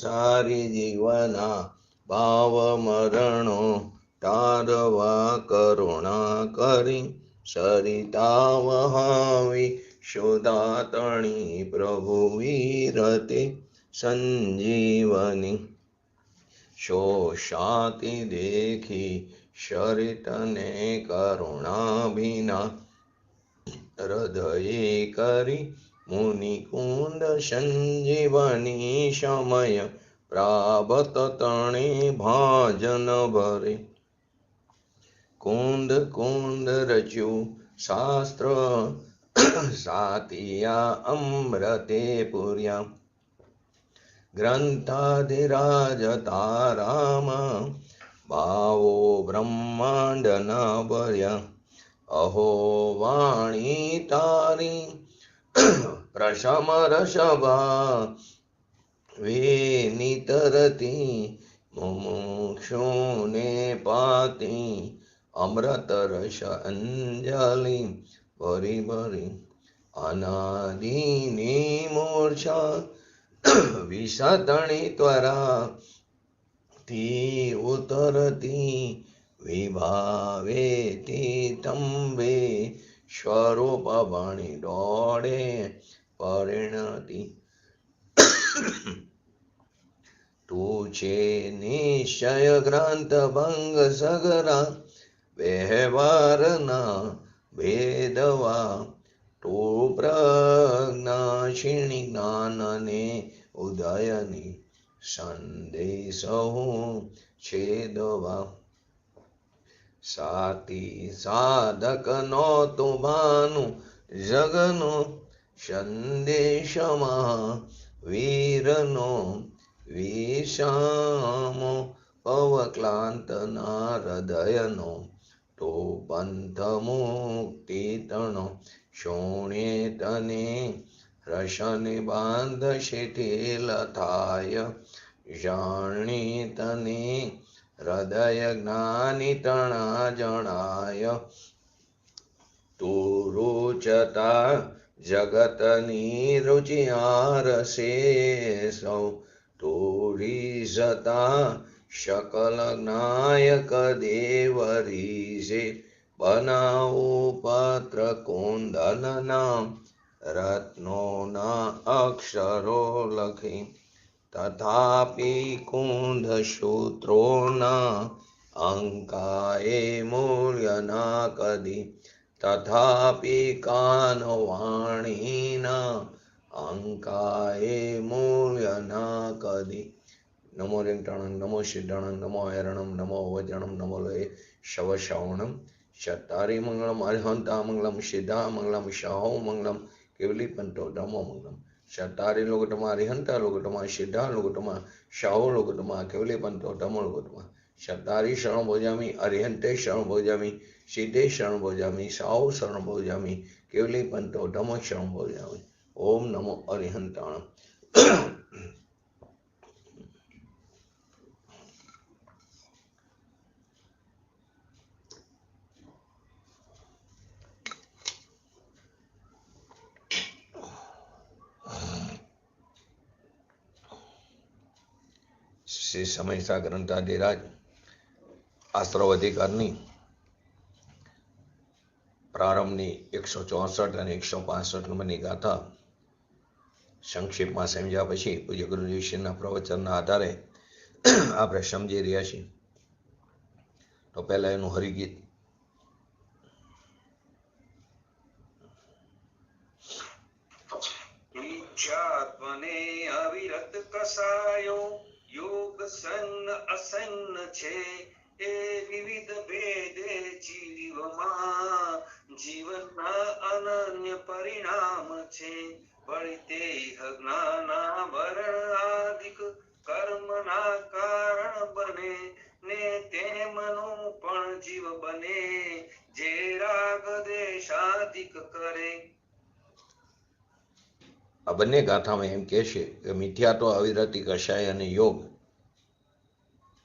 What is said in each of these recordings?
સારી જીવના ભાવ મરણો તારવા કરુણા કરી સરિતા વહાવી શોધાતણી પ્રભુ વીરતે સંજીવની શોષાતી દેખી શરિતને કરુણાભિના હૃદયે કરી મુનિકુંદ સંજીવની સમય પ્રાપ્ત તણે ભાજન ભરે કુંદ કુંદ રચ્યું શાસ્ત્ર સાતિયા અમૃતે પૂર્યા ગ્રંથાધિરાજ તારામાં ભાવો બ્રહ્માંડ ન ભર્યા અહો વાણી તારી પ્રશમ રસભા વિનિતરતી મુમુક્ષુને પાતી અમૃત રસ અંજલિ ભરી ભરી અનાદિની મૂર્છા વિષતણી ત્વરા થી ઉતરતી વિભાવેતી તંબે સ્વરૂપ ભણી દોડે પરિણતિ તું છે નિશ્ચય ગ્રંથ ભંગ સગરા વ્યવહારના ભેદવા તું પ્રજ્ઞાશીણી જ્ઞાનને ઉદયની સંદેશો છેદવા સાતી સાધક નો તું ભાનું જગનો સંદેશમાં વીરનો વિષામો પવક્લાંતના હૃદયનો તો પંથ મુક્તિ તણો શોણે તને રસને બાંધ શિથિલ થાય જાણી તને હૃદય જ્ઞાની તણા જણાય તું રૂચતા જગતની રુચિયારસે સૌ તું રીઝતા શકલ જ્ઞાયક દેવરીશે બનાવું પત્ર કુંદનના રત્નોના અક્ષરો લખી તથાપી કુંદ સૂત્રોના અંકાએ મૂલ્ય ના કદી તથાપી કાનવાણીના અંકાએ મૂલ્ય ના કદી નમો રેંગટાણં નમો સિદ્ધાણં નમો હૈરણં નમો વજ્રણં નમો લય શવશ્રવણં ચત્તારી મંગલમ અર્હંતા મંગલમ સિદ્ધા મંગલમ શાહો મંગલમ કેવલી પંતો ધમો મંગલમ ચત્તારી લોગટમાં અરિહંતા લોગટમાં સિદ્ધા લોગટમાં શાહો લોગટમાં કેવલી પંતો ધમો લોગટમાં ચત્તારી શરણ ભોજામી અરિહંતે શરણ ભોજામી સિદ્ધે શરણ ભોજામી શાહો શરણ ભોજામી કેવલી પંતો ધમો શરણ ભોજામી ઓમ નમો અરિહંતાણં શ્રી સમયસા ગ્રંથાધિરાજ આશ્રવ અધિકારની પ્રારંભની 164 અને 165 નંબરની ગાથા સંક્ષેપમાં સમજ્યા પછી પૂજ્ય ગુરુજીના પ્રવચનના આધારે આપણે સમજી રહ્યા છીએ. તો પહેલા એનું હરિગીત. ઈચ્છાત્મને અવિરત કસાયો યોગ સન્ન અસન્ન છે એ વિવિધ ભેદે જીવમાં જીવનના અનન્ય પરિણામ છે. વળતે જ્ઞાનાવરણ આદિક કર્મના કારણ બને ને તેમનું પણ જીવ બને જે રાગ દેશાદિક કરે. આ બંને ગાથામાં એમ કહે છે કે મિથ્યાત્વ, અવિરતિ, કષાય અને યોગ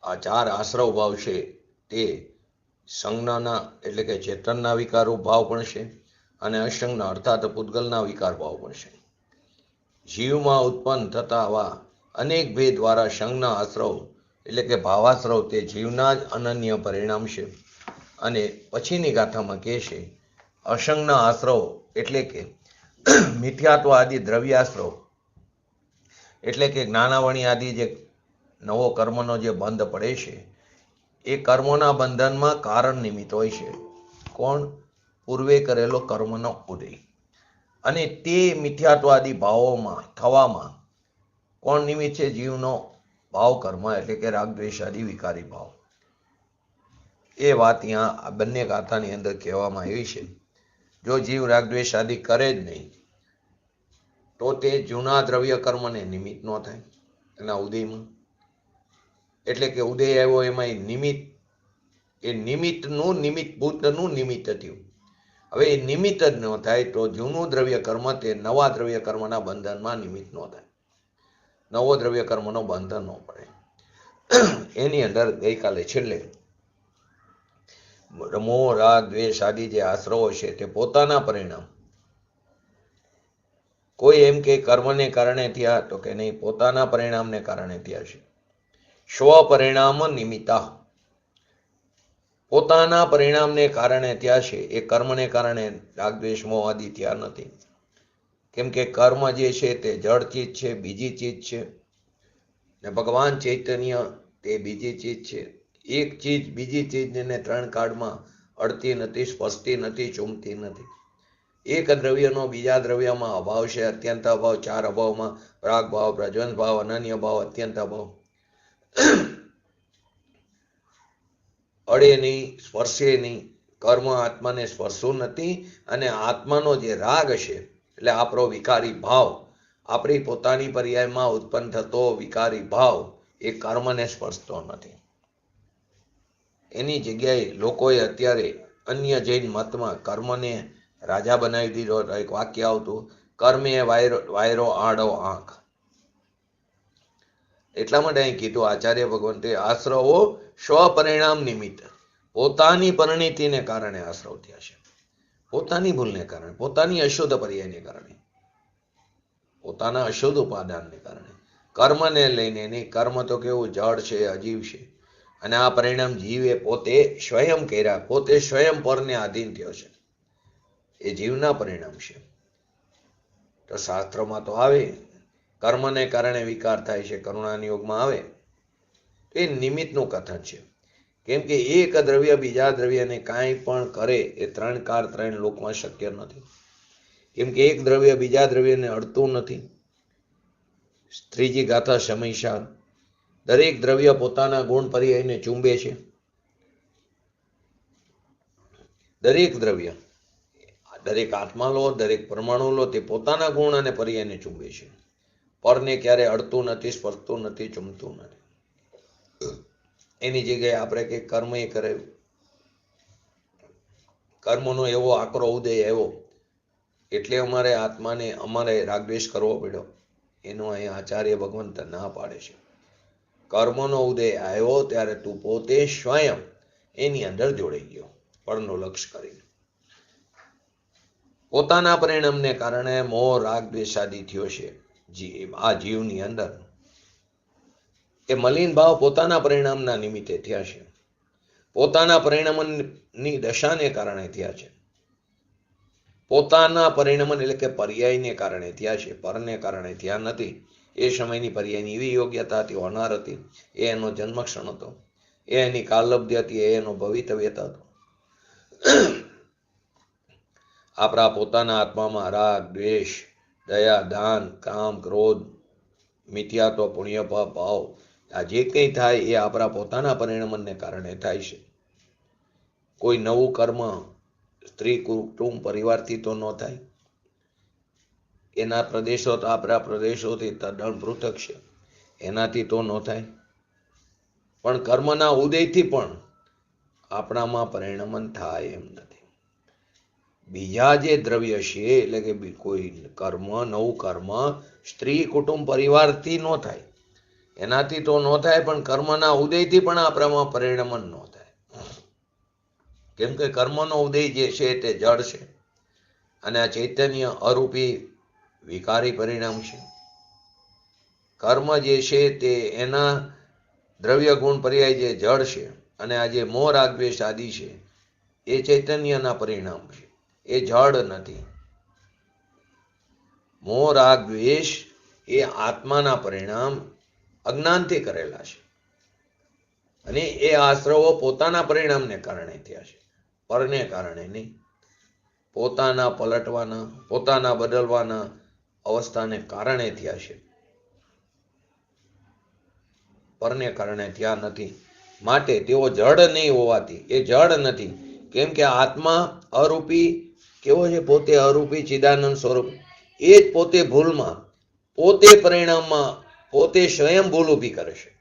આ ચાર આશ્રવ ભાવ છે તે સંજ્ઞાના એટલે કે ચેતનના વિકારરૂપ ભાવ પણ છે અને અસંજ્ઞ અર્થાત પૂતગલના વિકાર ભાવ પણ છે. જીવમાં ઉત્પન્ન થતા આવા અનેક ભેદ દ્વારા સંઘના આશ્રવ એટલે કે ભાવાશ્રવ તે જીવના જ અનન્ય પરિણામ છે. અને પછીની ગાથામાં કહે છે અસંગના આશ્રવ એટલે કે મિથ્યાત્વ આદિ દ્રવ્યાશ્રવ એટલે કે જ્ઞાનાવણી આદિ જે નવો કર્મનો જે બંધ પડે છે એ કર્મોના બંધનમાં કારણ નિમિત્ત હોય છે. કોણ? પૂર્વે કરેલો કર્મનો ઉદય. અને તે મિથ્યાત્વાદી ભાવોમાં થવામાં કોણ નિમિત્ત છે? જીવનો ભાવ કર્મ એટલે કે રાગદ્વેષાદી વિકારી ભાવ. એ વાત અહીંયા આ બંને ગાથાની અંદર કહેવામાં આવી છે. જો જીવ રાગદ્વેષાદી કરે જ નહીં તો તે જૂના દ્રવ્ય કર્મને નિમિત્ત ન થાય એના ઉદયમાં. એટલે કે ઉદય આવ્યો એમાં એ નિમિત્તનું નિમિત્તભૂતનું નિમિત્ત થયું. હવે એ નિમિત્ત જ ન થાય તો જૂનું દ્રવ્ય કર્મ તે નવા દ્રવ્ય કર્મના બંધનમાં નિમિત્ત ન થાય. નવો દ્રવ્ય કર્મનો બંધન ન પડે. એની અંદર ગઈકાલે છેલ્લે મોહ રાગ દ્વેષ આદિ જે આશ્રવો છે તે પોતાના પરિણામ, કોઈ એમ કે કર્મને કારણે થયા તો કે નહીં, પોતાના પરિણામને કારણે થયા છે. સ્વપરિણામ નિમિત્તા, પોતાના પરિણામને કારણે થયા છે. એ કર્મને કારણે રાગદ્વેષ મોહ આદિ થયા નથી. કેમ કે કર્મ જે છે તે જળ ચીજ છે, બીજી ચીજ છે, ને ભગવાન ચૈતન્ય તે બીજી ચીજ છે. એક ચીજ બીજી ચીજને ત્રણ કાળમાં અડતી નથી, સ્પર્શતી નથી, ચૂમતી નથી. એક દ્રવ્યનો બીજા દ્રવ્યમાં અભાવ છે, અત્યંત અભાવ. ચાર અભાવમાં પ્રાગ ભાવ, પ્રજ્વંસ ભાવ, અનન્ય ભાવ, અત્યંત અભાવ. અડે નહીં, સ્પર્શે નહીં. કર્મ આત્માને સ્પર્શવું નથી. અને આત્માનો જે રાગ છે એટલે આપણો વિકારી ભાવ, આપણી પોતાની પર્યાયમાં ઉત્પન્ન થતો વિકારી ભાવ એ કર્મને સ્પર્શતો નથી. એની જગ્યાએ લોકોએ અત્યારે અન્ય જૈન મતમાં કર્મને રાજા બનાવી દીધો. એક વાક્ય આવતું, કર્મે વાયરો આડો આંખ. એટલા માટે અહીં કીધું આચાર્ય ભગવંતે આશ્રવો સ્વપરિણામ નિમિત્ત, પોતાની પરિણીતિને કારણે આશ્રવ થયા છે. પોતાની ભૂલને કારણે, પોતાની અશુદ્ધ પર્યાયને કારણે, પોતાના અશુદ્ધ ઉપાદાનને કારણે. કર્મને લઈને નહીં. કર્મ તો કેવું જળ છે, અજીવ છે. અને આ પરિણામ જીવે પોતે સ્વયં કર્યા, પોતે સ્વયં પરને આધીન થયો છે. એ જીવના પરિણામ છે. તો શાસ્ત્રમાં તો આવે કર્મને કારણે વિકાર થાય છે, કરુણાની યોગમાં આવે એ નિમિત્તનું કથન છે. કેમ કે એક દ્રવ્ય બીજા દ્રવ્યને કાંઈ પણ કરે એ ત્રણ કાર ત્રણ લોકમાં શક્ય નથી. કેમ કે એક દ્રવ્ય બીજા દ્રવ્યને અડતું નથી. ત્રીજી ગાથા સમયસાર દરેક દ્રવ્ય પોતાના ગુણ પર્યાયને ચૂંબે છે. દરેક દ્રવ્ય, દરેક આત્મા લો, દરેક પરમાણુ લો, તે પોતાના ગુણ અને પર્યાયને ચૂંબે છે. પરને ક્યારે અડતું નથી, સ્પર્શતું નથી, ચૂમતું નથી. એની જગ્યાએ આપણે કંઈક કર્મ એ કરાયું, કર્મનો એવો આકરો ઉદય આવ્યો એટલે અમારે આત્માને અમારે રાગદ્વેષ કરવો પડ્યો. એનું અહીં આચાર્ય ભગવંત ના પાડે છે. કર્મનો ઉદય આવ્યો ત્યારે તું પોતે સ્વયં એની અંદર જોડાઈ ગયો, પરનું લક્ષ્ય કરીને. પોતાના પરિણામને કારણે મોહ રાગ દ્વેષાદી થયો છે આ જીવની અંદર. એ મલિન ભાવ પોતાના પરિણામના નિમિત્તે થયા છે. પોતાના પરિણામની દશાને કારણે થયા છે. પોતાના પરિણામન એટલે કે પર્યાયને કારણે થયા છે, પરને કારણે થયા નથી. એ સમયની પર્યાયની એવી યોગ્યતા હતી, હોનાર હતી, એ એનો જન્મક્ષણ હતો, એ એની કાલલબ્ધિ હતી, એ એનો ભવિતવ્યતા હતો. આપણા પોતાના આત્મામાં રાગ દ્વેષ, દયા, દાન, કામ, ક્રોધ, મિથ્યાત્વ, પુણ્ય, પાપ, ભાવ આ જે કંઈ થાય એ આપણા પોતાના પરિણામને કારણે થાય છે. કોઈ નવું કર્મ સ્ત્રી કુટુંબ પરિવારથી તો ન થાય. એના પ્રદેશો તો આપણા પ્રદેશોથી તદ્દન પૃથક છે, એનાથી તો ન થાય. પણ કર્મના ઉદયથી પણ આપણામાં પરિણમન થાય એમ નથી. બીજા જે દ્રવ્ય છે એટલે કે કોઈ કર્મ, નવું કર્મ સ્ત્રી કુટુંબ પરિવારથી ન થાય, એનાથી તો ન થાય. પણ કર્મના ઉદયથી પણ આપણામાં પરિણમન ન થાય. કેમ કે કર્મનો ઉદય જે છે તે જળ છે અને આ ચૈતન્ય અરૂપી વિકારી પરિણામ છે. કર્મ જે છે તે એના દ્રવ્ય ગુણ પર્યાય જે જળ છે, અને આ જે મોહ રાગ દ્વેષ આદિ છે એ ચૈતન્યના પરિણામ છે, એ જળ નથી. મોહ રાગ દ્વેષ એ આત્માના પરિણામ અજ્ઞાનથી કરેલા છે, અને એ આશ્રવો પોતાના પરિણામને કારણે થયા છે, પરને કારણે નહીં. પોતાના પલટવાના, પોતાના બદલવાના અવસ્થાને કારણે થયા છે, પરને કારણે થયા નથી. માટે તેઓ જડ નહીં હોવાથી એ જડ નથી. કેમ કે આત્મા અરૂપી કેવો છે? પોતે અરૂપી ચિદાનંદ સ્વરૂપ. એ જ પોતે ભૂલમાં, પોતે પરિણામમાં, પોતે સ્વયં ભૂલ ઊભી કરે છે.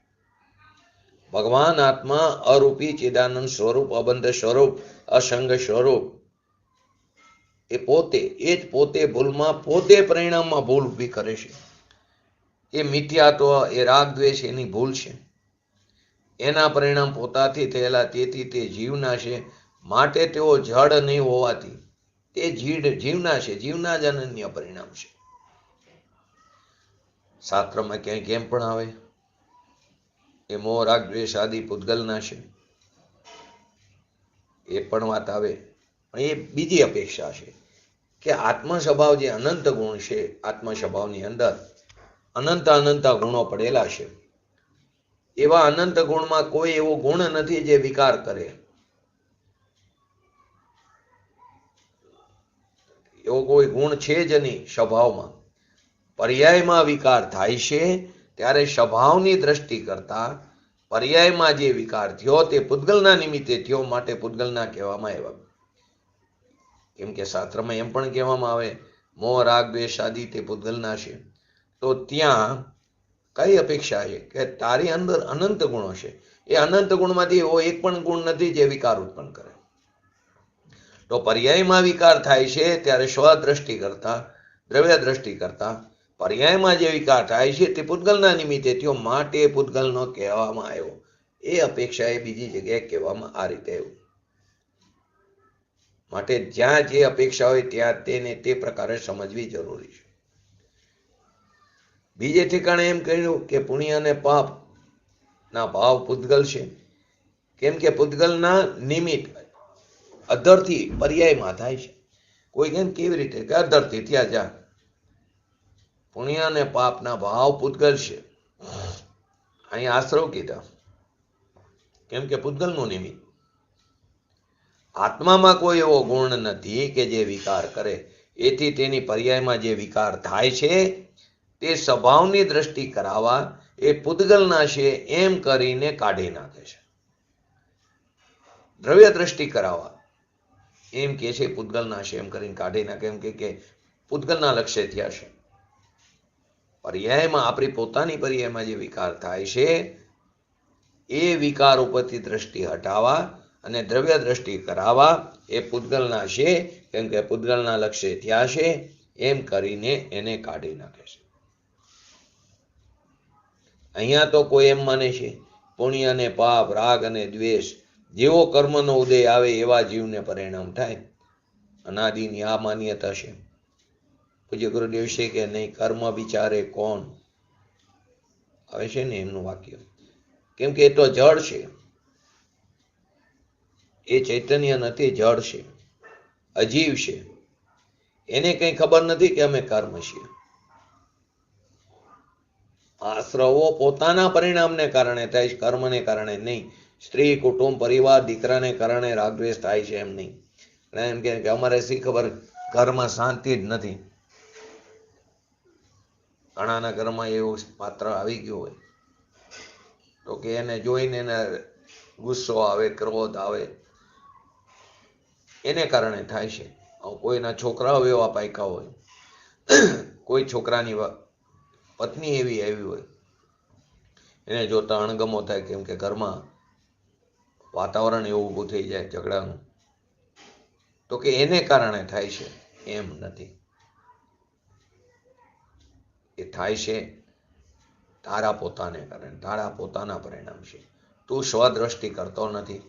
ભગવાન આત્મા અરૂપી ચિદાનંદ સ્વરૂપ, અબંધ સ્વરૂપ, અસંગ સ્વરૂપ, એ જ પોતે ભૂલમાં, પોતે પરિણામમાં ભૂલ ઊભી કરે છે. એ મિથ્યાત્વ, એ રાગ દ્વેષ એની ભૂલ છે. એના પરિણામ પોતાથી થયેલા, તેથી તે જીવના છે. માટે તેઓ જડ નહીં હોવાથી તે જીવના છે, જીવના જ અનન્ય પરિણામ છે. શાસ્ત્રમાં ક્યાંય કેમ પણ આવે એ મોહ રાગ દ્વેષ આદિ પૂતગલના છે, એ પણ વાત આવે. પણ એ બીજી અપેક્ષા છે કે આત્મ સ્વભાવ જે અનંત ગુણ છે, આત્મ સ્વભાવની અંદર અનંત ગુણો પડેલા છે. એવા અનંત ગુણમાં કોઈ એવો ગુણ નથી જે વિકાર કરે. એવો કોઈ ગુણ છે જ નહીં સ્વભાવમાં. પર્યાયમાં વિકાર થાય છે ત્યારે સ્વભાવની દ્રષ્ટિ કરતા પર્યાયમાં જે વિકાર થયો તે પૂતગલના નિમિત્તે થયો, માટે પૂતગલના કહેવામાં આવ્યા. કેમ કે શાસ્ત્રમાં એમ પણ કહેવામાં આવે મોહ રાગ દ્વેષ આદિ તે પૂતગલના છે. તો ત્યાં કઈ અપેક્ષા છે કે તારી અંદર અનંત ગુણો છે, એ અનંત ગુણમાંથી એવો એક પણ ગુણ નથી જે વિકાર ઉત્પન્ન કરે. તો પર્યાયમાં વિકાર થાય છે ત્યારે સ્વદ્રષ્ટિ કરતા, દ્રવ્ય દ્રષ્ટિ કરતા પર્યાયમાં જે વિકાર થાય છે તે પૂતગલના નિમિત્તે થયો, માટે પૂતગલનો કહેવામાં આવ્યો. એ અપેક્ષા એ બીજી જગ્યાએ કહેવામાં આ રીતે આવ્યું. માટે જ્યાં જે અપેક્ષા હોય ત્યાં તેને તે પ્રકારે સમજવી જરૂરી છે. બીજે ઠેકાણે એમ કહ્યું કે પુણ્ય અને પાપ ના ભાવ પૂતગલ છે. કેમ કે પૂતગલના નિમિત્ત અધરથી પર્યાયમાં થાય છે. કોઈ કેમ કેવી રીતે કે અધરથી ત્યાં જા, પુણ્ય અને પાપના ભાવ પૂતગલ છે. અહીં આશ્રવ કીધા કેમ કે પૂતગલનું નિમિત્ત. આત્મામાં કોઈ એવો ગુણ નથી કે જે વિકાર કરે, એથી તેની પર્યાયમાં જે વિકાર થાય છે તે સ્વભાવની દ્રષ્ટિ કરાવવા એ પૂતગલના છે એમ કરીને કાઢી નાખે છે. દ્રવ્ય દ્રષ્ટિ કરાવવા એમ કે છે પૂતગલના છે એમ કરીને કાઢી નાખે. એમ કે પૂતગલના લક્ષ્ય થયા છે. પર્યાયમાં આપણી પોતાની પર્યાયમાં જે વિકાર થાય છે એ વિકાર ઉપરથી દ્રષ્ટિ હટાવવા અને દ્રવ્ય દ્રષ્ટિ કરાવવા એ પૂતગલના છે. કેમ કે પૂતગલના લક્ષ્ય થયા છે એમ કરીને એને કાઢી નાખે છે. અહીંયા તો કોઈ એમ માને છે પુણ્ય અને પાપ, રાગ અને દ્વેષ જેવો કર્મનો ઉદય આવે એવા જીવને પરિણામ થાય. અનાદિની આ માન્યતા છે. પૂજ્ય ગુરુદેવ છે કે નહીં, કર્મ વિચારે કોણ, આવે છે ને એમનું વાક્ય. કેમ કે એ તો જળ છે, એ ચૈતન્ય નથી, જળ છે, અજીવ છે. એને કઈ ખબર નથી કે અમે કર્મ છીએ. આશ્રવો પોતાના પરિણામને કારણે થાય, કર્મને કારણે નહીં. સ્ત્રી, કુટુંબ, પરિવાર, દીકરાને કારણે રાગદ્વેષ થાય છે એમ નહીં. એમ કે અમારે શી ખબર, ઘરમાં શાંતિ જ નથી. ઘણાના ઘરમાં એવું પાત્ર આવી ગયું હોય તો કે એને જોઈને એને ગુસ્સો આવે, ક્રોધ આવે, એને કારણે થાય છે. કોઈના છોકરાઓ એવા પાક્યા હોય, કોઈ છોકરાની પત્ની એવી આવી હોય, એને જોતા અણગમો થાય. કેમ કે ઘરમાં વાતાવરણ એવું ઊભું થઈ જાય ઝઘડાનું, તો કે એને કારણે થાય છે એમ નથી. એ થાય છે તારા પોતાને કારણે, તારા પોતાના પરિણામ છે. તું સ્વદ્રષ્ટિ કરતો નથી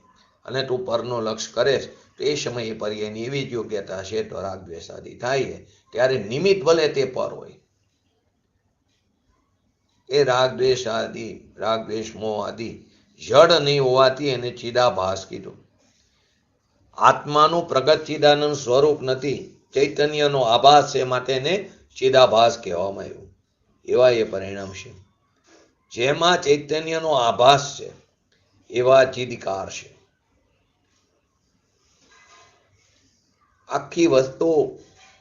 અને તું પરનું લક્ષ્ય કરે તો એ સમયે પર્યાયની એવી જ યોગ્યતા છે તો રાગ દ્વેષ આદિ થાય ત્યારે નિમિત્ત ભલે તે પર હોય, એ રાગ દ્વેષ મોહ આદિ જડ નહીં હોવાથી એને ચિદાભાસ કીધું. આત્માનું પ્રગટ ચિદાનંદ સ્વરૂપ નથી, ચૈતન્યનો આભાસ છે, માટે એને ચિદાભાસ કહેવામાં આવ્યું. એવા એ પરિણામ છે. જેમાં ચૈતન્યનો આભાસ છે એવા ચિદકાર છે. આખી વસ્તુ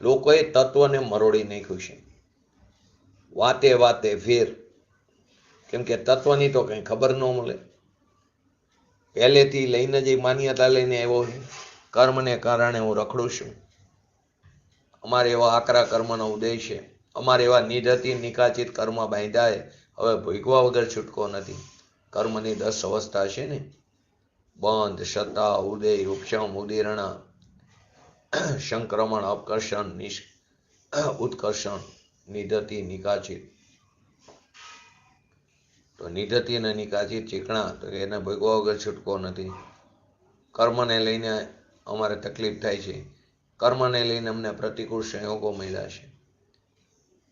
લોકોએ તત્વને મરોડી નાખ્યું છે. વાતે વાતે ફેર. કેમ કે તત્વની તો કઈ ખબર ન મળે. પહેલેથી લઈને જે માન્યતા લઈને આવ્યો છે, કર્મને કારણે હું રખડું છું, અમારે એવા આકરા કર્મનો ઉદય છે, અમારે એવા નિધતિ નિકાચિત કર્મ બાંધ્યા, હવે ભોગવા વગર છૂટકો નથી. કર્મની 10 અવસ્થા છે ને, બંધ, સત્તા, ઉદય, ઉપશમ, ઉદીર્ણ, સંક્રમણ, અપકર્ષણ, ઉત્કર્ષણ, નિધતિ, નિકાચિત. તો નિધતિ અને નિકાચિત ચીકણા, તો એને ભોગવા વગર છૂટકો નથી. કર્મને લઈને અમારે તકલીફ થાય છે, કર્મને લઈને અમને પ્રતિકૂળ સંયોગો મળ્યા છે.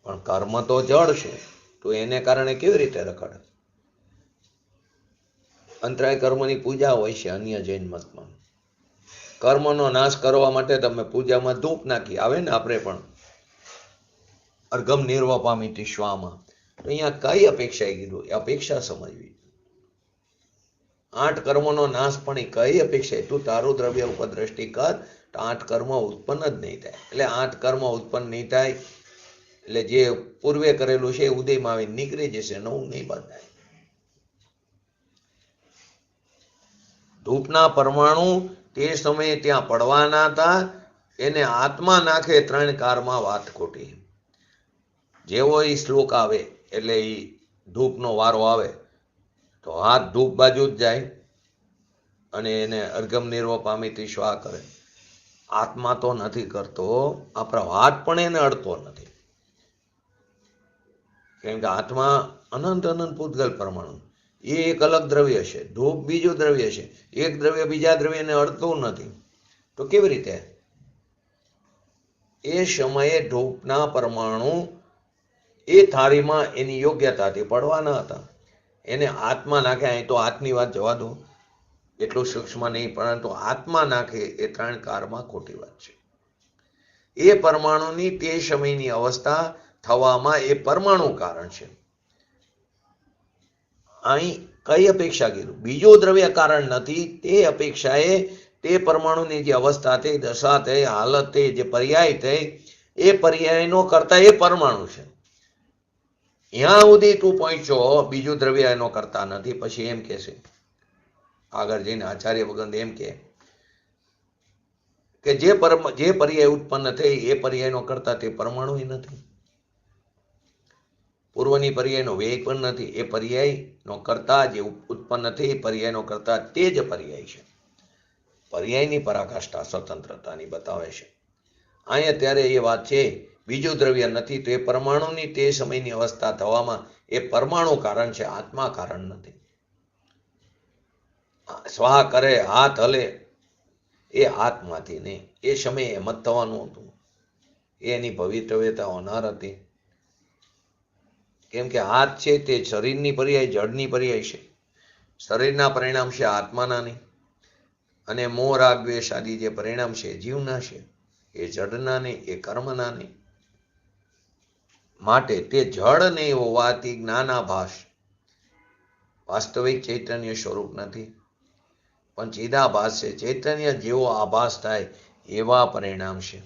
પણ કર્મ તો જળ છે, તો એને કારણે કેવી રીતે રખડે? અંતરાય કર્મની પૂજા હોય છે અન્ય જૈન મતમાં. કર્મનો નાશ કરવા માટે તમે પૂજામાં ધૂપ નાખી આવે ને, આપણે પણ અર્ઘમ નિર્વપામિતિ શ્વામાં. તો અહીંયા કઈ અપેક્ષાએ કીધું? એ અપેક્ષા સમજવી. 8 કર્મનો નાશ પણ એ કઈ અપેક્ષા? તું તારું દ્રવ્ય ઉપર દ્રષ્ટિ કર, તો 8 કર્મ ઉત્પન્ન જ નહીં થાય. એટલે 8 કર્મ ઉત્પન્ન નહીં થાય એટલે જે પૂર્વે કરેલું છે એ ઉદયમાં આવીને નીકળી જશે, નવું નહીં બંધાય. ધૂપના પરમાણુ તે સમયે ત્યાં પડવાના હતા, એને આત્મા નાખે 3 કારમાં વાત ખોટી. જેવો એ શ્લોક આવે એટલે એ ધૂપનો વારો આવે તો હાથ ધૂપ બાજુ જ જાય અને એને અર્ઘમ નિર્વપામિતિ શ્વા કરે. આત્મા તો નથી કરતો, આપણો હાથ પણ એને અડતો નથી. કેમ કે આત્મા અનંત પૂતગલ પરમાણુ, એ એક અલગ દ્રવ્ય છે, ધૂપ બીજું દ્રવ્ય છે. એક દ્રવ્ય બીજા દ્રવ્યને અડતું નથી, તો કેવી રીતે? એ સમયે ધૂપના પરમાણુ એ થાળીમાં એની યોગ્યતાથી પડવાના હતા, એને આત્મા નાખે. અહીં તો હાથની વાત જવા દો, એટલું સૂક્ષ્મ નહીં, પરંતુ આત્મા નાખે એ 3 કારમાં ખોટી વાત છે. એ પરમાણુની તે સમયની અવસ્થા થવામાં એ પરમાણુ કારણ છે. અહીં કઈ અપેક્ષા કીધું? બીજું દ્રવ્ય કારણ નથી. તે અપેક્ષાએ તે પરમાણુની જે અવસ્થા થઈ, દશા થઈ, હાલત થઈ, જે પર્યાય થઈ, એ પર્યાયનો કરતા એ પરમાણુ છે. ત્યાં સુધી તું પહોંચ્યો, બીજું દ્રવ્ય એનો કરતા નથી. પછી એમ કે છે આગળ જઈને આચાર્ય ભગવંત એમ કે જે પર્યાય ઉત્પન્ન થઈ એ પર્યાયનો કરતા તે પરમાણુ નથી. પૂર્વની પર્યાયનો વ્યય પણ નથી. એ પર્યાયનો કરતા જે ઉત્પન્ન થઈ એ પર્યાયનો કરતા તે જ પર્યાય છે. પર્યાયની પરાકાષ્ઠા સ્વતંત્રતાની બતાવે છે. અહીં અત્યારે એ વાત છે, બીજું દ્રવ્ય નથી, તો એ પરમાણુની તે સમયની અવસ્થા થવામાં એ પરમાણુ કારણ છે, આત્મા કારણ નથી. સ્વાહ કરે, હાથ હલે, એ હાથમાંથી નહીં. એ સમયે એમ જ થવાનું હતું. એની ભવિતવ્યતા હોનાર હતી. કેમ કે હાથ છે તે શરીરની પર્યાય, જડની પર્યાય છે. શરીરના પરિણામ છે, આત્માના નહીં. અને મોહ રાગ દ્વેષ આદિ જે પરિણામ છે જીવના છે, એ જડના નહીં, એ કર્મના નહીં. માટે તે જડ નહીં હોવાથી જ્ઞાનાભાસ, વાસ્તવિક ચૈતન્ય સ્વરૂપ નથી, પણ ચિદાભાસ છે. ચૈતન્ય જેવો આભાસ થાય એવા પરિણામ છે.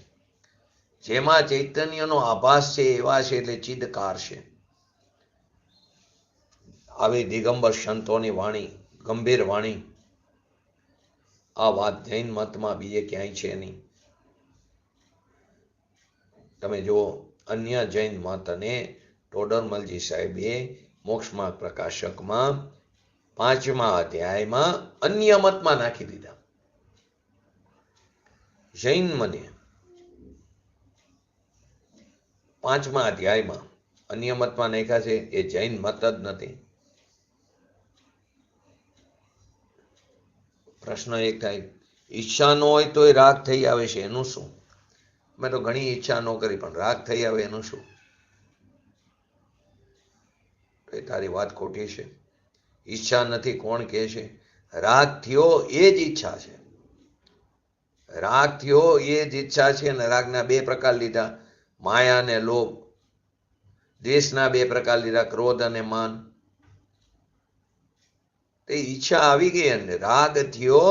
જેમાં ચૈતન્યનો આભાસ છે એવા છે, એટલે ચિદકાર છે. આવી દિગંબર સંતોની વાણી, ગંભીર વાણી. આ વાત જૈન મતમાં બીજે ક્યાંય છે નહીં. તમે જુઓ, અન્ય જૈન મત અને ટોડરમલજી સાહેબે મોક્ષમાર્ગ પ્રકાશકમાં 5મા અધ્યાયમાં અન્ય મતમાં નાખી દીધા. જૈન મને 5મા અધ્યાયમાં અન્ય મતમાં નાખ્યા છે. એ જૈન મત જ નથી. પ્રશ્ન એક થાય, ઈચ્છા ન હોય તો એ રાગ થઈ આવે છે, એનું શું? મેં તો ઘણી ઈચ્છા ન કરી પણ રાગ થઈ આવે, એનું શું? તો એ તારી વાત ખોટી છે. ઈચ્છા નથી કોણ કહે છે? રાગ થયો એ જ ઈચ્છા છે. રાગ થયો એ જ ઈચ્છા છે. અને રાગના બે પ્રકાર લીધા, માયા અને લોભ. દ્વેષના બે પ્રકાર લીધા, ક્રોધ અને માન. તે ઈચ્છા આવી ગઈ અંદર. રાગ થયો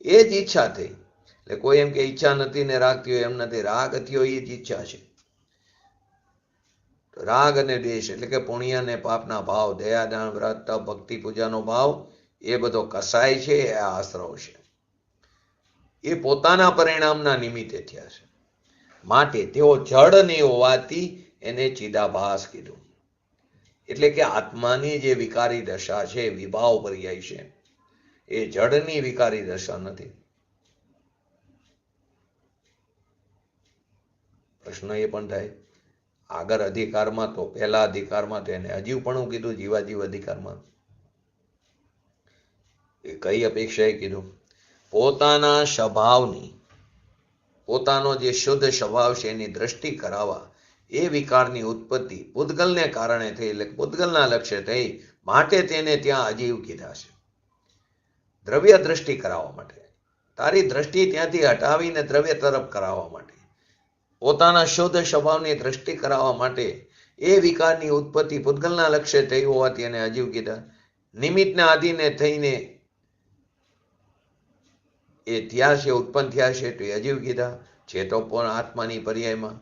એ જ ઈચ્છા થઈ. એટલે કોઈ એમ કે ઈચ્છા નથી ને રાગ થયો, એમ નથી. રાગ થયો એ જ ઈચ્છા છે. રાગ અને દ્વેષ એટલે કે પુણ્ય અને પાપના ભાવ, દયા, દાન, વ્રત, તપ, ભક્તિ, પૂજાનો ભાવ, એ બધો કસાય છે. એ આશ્રવ છે. એ પોતાના પરિણામના નિમિત્તે થયા છે. માટે તેઓ જડ નહીં હોવાથી એને ચિદાભાસ કીધું. એટલે કે આત્માની જે વિકારી દશા છે, વિભાવ પર્યાય છે, એ જડની વિકારી દશા નથી. પ્રશ્ન એ પણ થાય, આગળ અધિકારમાં તો પહેલા અધિકારમાં તો એને અજીવપણું કીધું, જીવાજીવ અધિકારમાં. એ કઈ અપેક્ષાએ કીધું? પોતાના સ્વભાવની, પોતાનો જે શુદ્ધ સ્વભાવ છે એની દ્રષ્ટિ કરાવવા એ વિકારની ઉત્પત્તિ પૂતગલને કારણે થઈ, એટલે પૂતગલના લક્ષ્ય થઈ, માટે તેને ત્યાં અજીવ કીધા છે. દ્રવ્ય દ્રષ્ટિ કરાવવા માટે, તારી દ્રષ્ટિ ત્યાંથી હટાવીને દ્રવ્ય તરફ કરાવવા માટે, પોતાના શુદ્ધ સ્વભાવની દ્રષ્ટિ કરાવવા માટે એ વિકારની ઉત્પત્તિ પૂતગલના લક્ષ્ય થઈ હોવાથી એને અજીવ કીધા. નિમિત્તના આધીને થઈને એ થયા છે, ઉત્પન્ન થયા છે, તો એ અજીવ કીધા. છે તો પણ આત્માની પર્યાયમાં,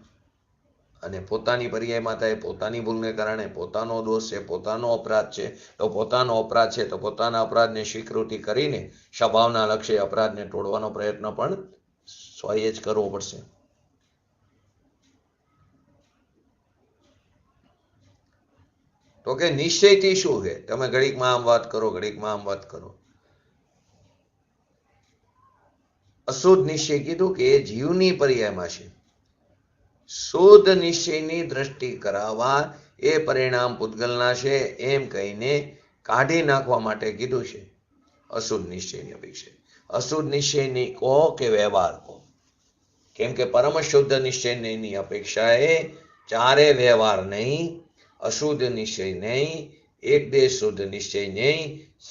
અને પોતાની પર્યાયમાં થાય, પોતાની ભૂલને કારણે, પોતાનો દોષ છે, પોતાનો અપરાધ છે. તો પોતાનો અપરાધ છે તો પોતાના અપરાધને સ્વીકૃતિ કરીને સ્વભાવના લક્ષ્ય અપરાધને તોડવાનો પ્રયત્ન પણ સ્વયં જ કરવો પડશે. તો કે નિશ્ચયથી શું છે? તમે ઘડીકમાં આમ વાત કરો, ઘડીકમાં આમ વાત કરો. અશુદ્ધ નિશ્ચય કીધું કે એ જીવની પર્યાયમાં છે. શુદ્ધ નિશ્ચયની દ્રષ્ટિ કરાવવા એ પરિણામ પૂતગલના છે એમ કહીને કાઢી નાખવા માટે કીધું છે અશુદ્ધ નિશ્ચયની અપેક્ષા. અશુદ્ધ નિશ્ચયની કહો કે વ્યવહાર કહો, કેમ કે પરમ શુદ્ધ નિશ્ચયની અપેક્ષાએ ચારે વ્યવહાર નહીં, અશુદ્ધ નિશ્ચય નહીં, એક દેશ શુદ્ધ નિશ્ચય નહીં,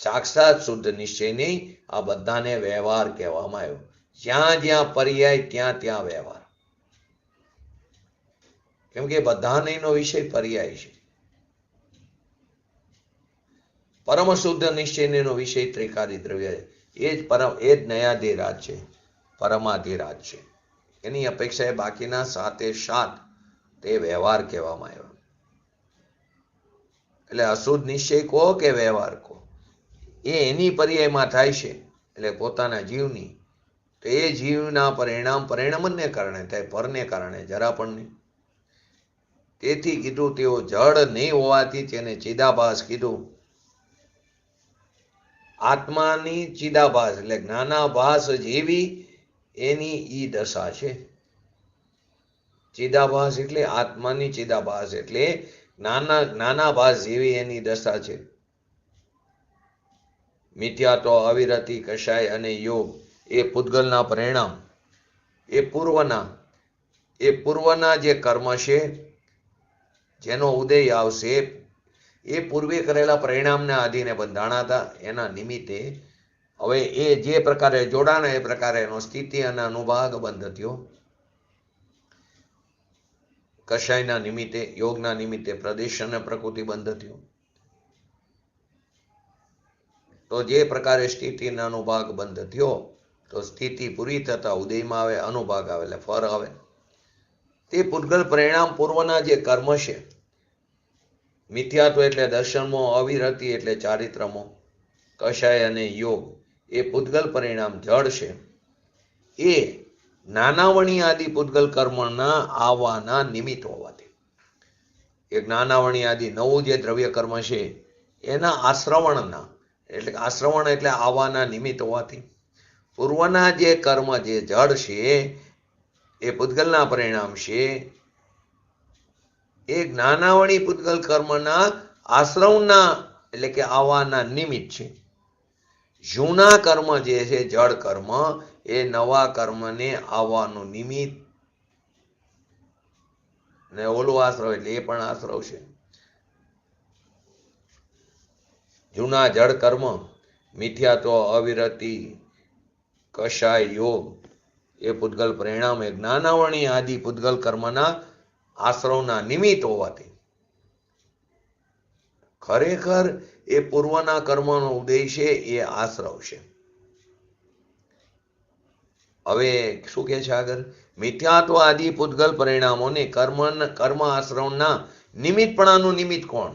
સાક્ષાત શુદ્ધ નિશ્ચય નહીં, આ બધાને વ્યવહાર કહેવામાં આવ્યો. જ્યાં જ્યાં પર્યાય ત્યાં ત્યાં વ્યવહાર, કેમ કે બધા નહીંનો વિષય પર્યાય છે. પરમ શુદ્ધ નિશ્ચયનો વિષય ત્રિકારી દ્રવ્ય છે. એ જ નયાધિરાજ છે, પરમાધિરાજ છે. એની અપેક્ષાએ બાકીના 7 તે વ્યવહાર કહેવામાં આવ્યા. એટલે અશુદ્ધ નિશ્ચય કહો કે વ્યવહાર કહો, એ એની પર્યાયમાં થાય છે, એટલે પોતાના જીવની. તો એ જીવના પરિણામને કારણે થાય, પરને કારણે જરા પણ નહીં. તેથી કીધું તેઓ જડ નહીં હોવાથી તેને ચિદાભાસ કીધું. આત્માની ચિદાભાસ એટલે જ્ઞાનાભાસ જેવી એની ઈ દશા છે. ચિદાભાસ એટલે આત્માની ચિદાભાસ એટલે જ્ઞાનાભાસ જેવી એની દશા છે. મિથ્યાત્વ, અવિરતિ, કષાય અને યોગ એ પૂતગલના પરિણામ, એ પૂર્વના જે કર્મ છે જેનો ઉદય આવશે, એ પૂર્વે કરેલા પરિણામના આધીને બંધાણા હતા. એના નિમિત્તે હવે એ જે પ્રકારે જોડાણા એ પ્રકારે એનો સ્થિતિ અને અનુભાગ બંધ થયો. કષાયના નિમિત્તે, યોગના નિમિત્તે પ્રદેશ અને પ્રકૃતિ બંધ થયો. તો જે પ્રકારે સ્થિતિના અનુભાગ બંધ થયો, તો સ્થિતિ પૂરી થતા ઉદયમાં આવે, અનુભાગ આવે એટલે ફર આવે. તે પૂતગલ પરિણામ પૂર્વના જે કર્મ છે, મિથ્યાત્વ એટલે દર્શનમો, અવિરતિ એટલે ચારિત્રમો, કષાય અને યોગ એ પૂતગલ પરિણામ જડ છે. એ જ્ઞાનાવણી આદિ પૂતગલ કર્મના આવવાના નિમિત્ત હોવાથી, એ જ્ઞાનાવણી આદિ 9 જે દ્રવ્ય કર્મ છે એના આશ્રવણના, એટલે આશ્રવણ એટલે આવવાના નિમિત્ત હોવાથી પૂર્વના જે કર્મ જે જડ છે એ પૂતગલના પરિણામ છે. એ જ્ઞાનાવળી પૂતગલ કર્મના આશ્રવના એટલે કે આવવાના નિમિત્ત છે. જૂના કર્મ જે છે જડ કર્મ, એ નવા કર્મને આવવાનું નિમિત્ત. ને ઓલું આશ્રવ એટલે એ પણ આશ્રવ છે. જૂના જળ કર્મ, મિથ્યાત્વ, અવિરતિ, કષાય, યોગ એ પૂતગલ પરિણામ એ જ્ઞાનાવરણી આદિ પૂતગલ કર્મના આશ્રવના નિમિત્ત હોવાથી ખરેખર એ પૂર્વના કર્મનો ઉદય છે એ આશ્રવ છે. હવે શું કે છે આગળ? મિથ્યાત્વ આદિ પૂતગલ પરિણામોને કર્મ આશ્રવના નિમિત્તપણાનું નિમિત્ત કોણ?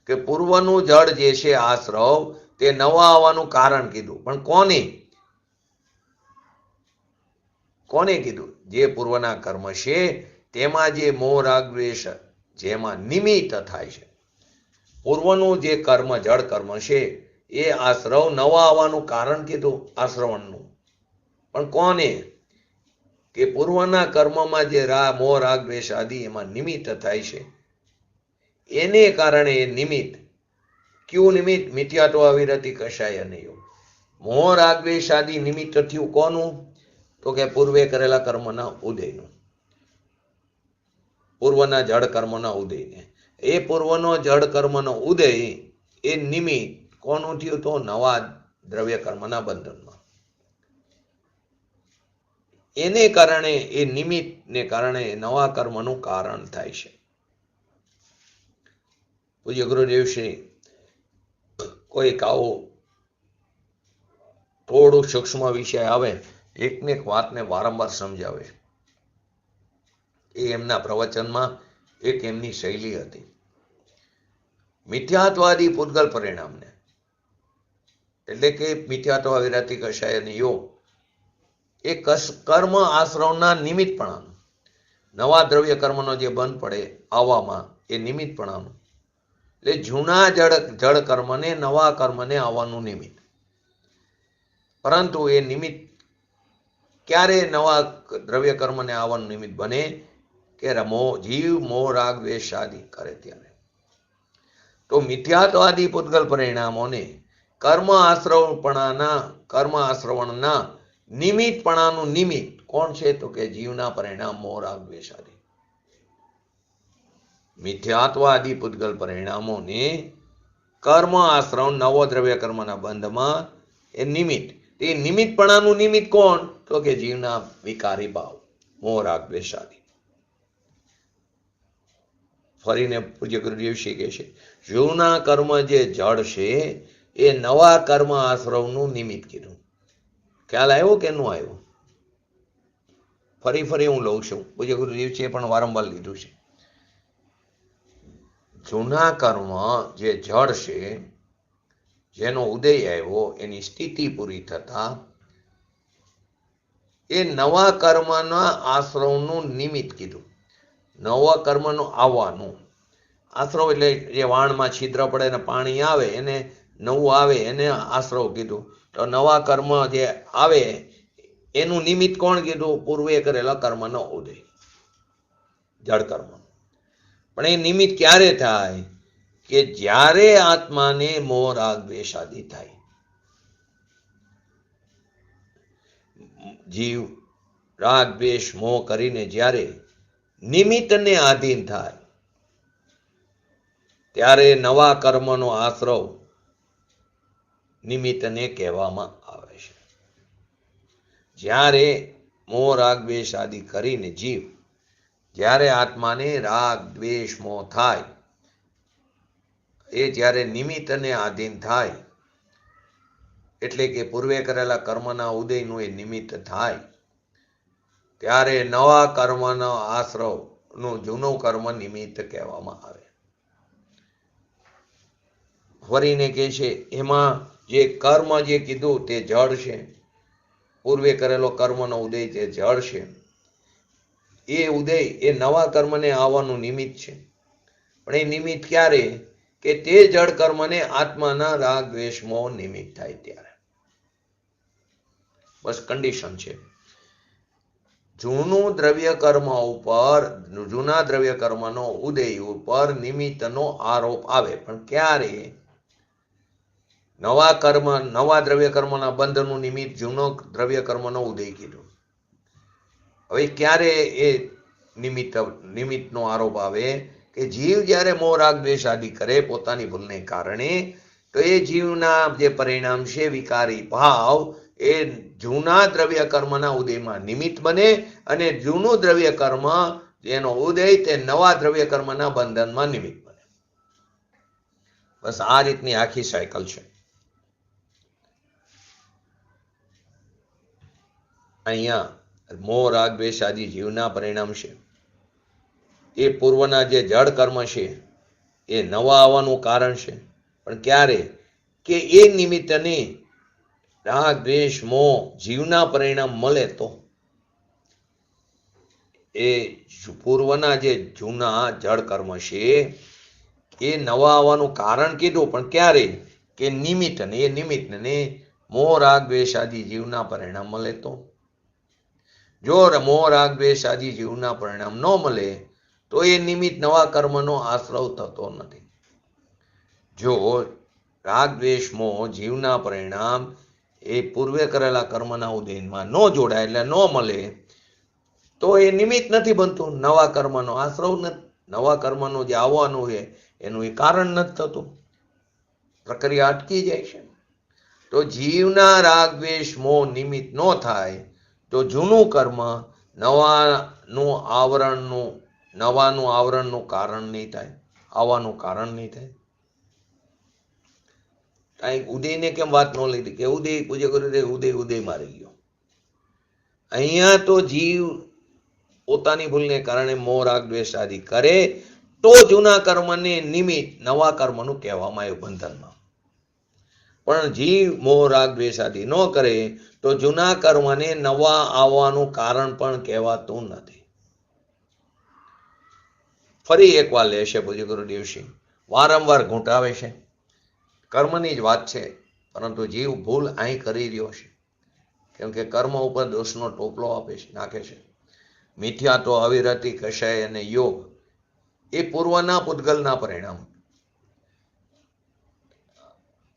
કે પૂર્વનું જળ જે છે આશ્રવ તે નવા આવવાનું કારણ કીધું. પણ કોને કીધું? જે પૂર્વના કર્મ છે તેમાં જે મોહ રાગ દ્વેષ જેમાં નિમિત્ત થાય છે. પૂર્વનું જે કર્મ જળ કર્મ છે એ આશ્રવ નવા આવવાનું કારણ કીધું આશ્રવણનું. પણ કોને? કે પૂર્વના કર્મમાં જે મોહ રાગ દ્વેષ આદિ એમાં નિમિત્ત થાય છે એને કારણે એ નિમિત્ત. ક્યું નિમિત્ત? મિથ્યાત્વ, અવિરતિ, કષાય અને યોગ. મોહ રાગ દ્વેષ આદિ નિમિત્ત થયું કોનું? તો કે પૂર્વે કરેલા કર્મના ઉદયનું, પૂર્વના જળ કર્મના ઉદયને. એ પૂર્વનો જળ કર્મનો ઉદય એ નિમિત્ત કોનું થયું? તો નવા દ્રવ્ય કર્મના બંધનમાં. એને કારણે એ નિમિત્તને કારણે નવા કર્મનું કારણ થાય છે. પૂજ્ય ગુરુદેવ શ્રી કોઈક આવો થોડું સૂક્ષ્મ વિષય આવે એકને એક વાતને વારંવાર સમજાવે. એ એમના પ્રવચનમાં એક એમની શૈલી હતી. મિથ્યાત્વાદી પૂતગલ પરિણામને એટલે કે મિથ્યાત્વ, અવિરતિ, કષાય અને યોગ એ કર્મ આશ્રવના નિમિત્તપણાનું, નવા દ્રવ્ય કર્મનો જે બંધ પડે આવવામાં એ નિમિત્તપણાનું. એટલે જૂના જળ કર્મને નવા કર્મને આવવાનું નિમિત્ત. પરંતુ એ નિમિત્ત ક્યારે નવા દ્રવ્ય કર્મને આવવાનું નિમિત્ત બને? કે જીવ મોહ રાગ દ્વેષ આદિ કરે ત્યારે. તો મિથ્યાત્વાદી પૂતગલ પરિણામોને કર્મ આશ્રવણના નિમિત્તપણાનું નિમિત્ત કોણ છે? તો કે જીવના પરિણામ મોહ રાગ દ્વેષ આદિ. મિથ્યાત્વાદી પૂતગલ પરિણામોને કર્મ આશ્રવ નવો દ્રવ્ય કર્મના બંધમાં એ નિમિત્ત. એ નિમિત્તપણાનું નિમિત્ત કોણ? તો કે જીવના વિકારી ભાવ મોહ રાગ દ્વેષ આદિ. ફરીને પૂજ્ય ગુરુદેવ શ્રી કહે છે જૂના કર્મ જે જળ છે એ નવા કર્મ આશ્રવનું નિમિત્ત કીધું. ખ્યાલ આવ્યો કે ન આવ્યો? ફરી હું લઉં છું. પૂજ્ય ગુરુદેવ છે પણ વારંવાર લીધું છે. જૂના કર્મ જે જળ છે જેનો ઉદય આવ્યો એની સ્થિતિ પૂરી થતા એ નવા કર્મના આશ્રવનું નિમિત્ત કીધું. નવા કર્મનું આવવાનું આશ્રવ એટલે જે વાણમાં છિદ્ર પડે ને પાણી આવે એને નવું આવે એને આશ્રવ કીધું. તો નવા કર્મ જે આવે એનું નિમિત્ત કોણ કીધું? પૂર્વે કરેલા કર્મનો ઉદય, જળ કર્મ. પણ એ નિમિત્ત ક્યારે થાય? કે જ્યારે આત્માને મોહ રાગ દ્વેષ આદિ થાય. જીવ રાગ દ્વેષ મોહ કરીને જ્યારે નિમિત્તને આધીન થાય ત્યારે નવા કર્મનો આશ્રવ નિમિત્તને કહેવામાં આવે છે. જ્યારે મોહ રાગ દ્વેષ આદિ કરીને જીવ જ્યારે આત્માને રાગ દ્વેષ મોહ થાય એ જ્યારે નિમિત્તને આધીન થાય એટલે કે પૂર્વે કરેલા કર્મના ઉદયનું એ નિમિત્ત થાય ત્યારે નવા કર્મનો આશ્રવનું જૂનું કર્મ નિમિત્ત કહેવામાં આવે. ફરીને કહે છે એમાં જે કર્મ જે કીધું તે જળ છે. પૂર્વે કરેલો કર્મનો ઉદય તે જળ છે. એ ઉદય એ નવા કર્મને આવવાનું નિમિત્ત છે. પણ એ નિમિત્ત ક્યારે? કે તે જળ કર્મને આત્માના રાગ દ્વેષ મોહ નિમિત્ત થાય ત્યારે. બસ કન્ડિશન છે. જૂના દ્રવ્ય કર્મનો ઉદય ઉપર નિમિત્તનો આરોપ આવે. પણ ક્યારે? નવા દ્રવ્ય કર્મના બંધનું નિમિત્ત જૂનો દ્રવ્ય કર્મનો ઉદય કીધું. હવે ક્યારે એ નિમિત્તનો આરોપ આવે? કે જીવ જ્યારે મોહ રાગ દ્વેષ આદિ કરે પોતાની ભૂલને કારણે, તો તો એ જીવના જે પરિણામ છે વિકારી ભાવ એ જૂના દ્રવ્ય કર્મના ઉદયમાં નિમિત્ત બને અને જૂનું દ્રવ્ય કર્મ જેનો ઉદય તે નવા દ્રવ્ય કર્મના બંધનમાં નિમિત્ત બને. બસ આ રીતની આખી સાયકલ છે. અહીંયા મોહ રાગ દ્વેષ આદિ જીવના પરિણામ છે એ પૂર્વના જે જડ કર્મ છે એ નવા આવવાનું કારણ છે. પણ ક્યારે કે એ નિમિત્તને રાગ દ્વેષ મોહ જીવના પરિણામ મળે તો એ પૂર્વના જે જૂના જળ કર્મ છે એ નવા આવવાનું કારણ કીધું. પણ ક્યારે કે નિમિત્તને એ નિમિત્તને મોહ રાગ દ્વેષ આદિ જીવના પરિણામ મળે તો. જો મોહ રાગ દ્વેષ આદિ જીવના પરિણામ ન મળે તો એ નિમિત્ત નવા કર્મનો આશ્રવ થતો નથી. જો રાગ દ્વેષ મોહ જીવના પરિણામ એ પૂર્વે કરેલા કર્મના ઉદયનમાં ન જોડાય એટલે ન મળે તો એ નિમિત્ત નથી બનતું, નવા કર્મનો આશ્રવ નથી, નવા કર્મનું જે આવવાનું છે એનું એ કારણ નથી થતું, પ્રક્રિયા અટકી જાય છે. તો જીવના રાગ દ્વેષ મોહ નિમિત્ત ન થાય તો જૂનું કર્મ નવાનું આવરણનું કારણ નહીં થાય, આવવાનું કારણ નહીં થાય. ઉદયને કેમ વાત ન લીધી કે ઉદય પૂજ્ય કર્યું ઉદય મારી ગયો. અહીંયા તો જીવ પોતાની ભૂલને કારણે મોહ રાગ દ્વેષ આદિ કરે તો જૂના કર્મને નિમિત્ત નવા કર્મનું કહેવામાં આવ્યું બંધનમાં. પણ જીવ મોહ રાગ દ્વેષ આદિ ન કરે તો જૂના કર્મને નવા આવવાનું કારણ પણ કહેવાતું નથી. ફરી એકવાર લેશે પૂજ્ય ગુરુદેવસિંહ, વારંવાર ઘૂંટાવે છે, કર્મની જ વાત છે, પરંતુ જીવ ભૂલ અહીં કરી રહ્યો છે કેમ કે કર્મ ઉપર દોષનો ટોપલો નાખે છે. મિથ્યા તો અવિરતિ કષાય અને યોગ એ પૂર્વના પૂતગલના પરિણામ,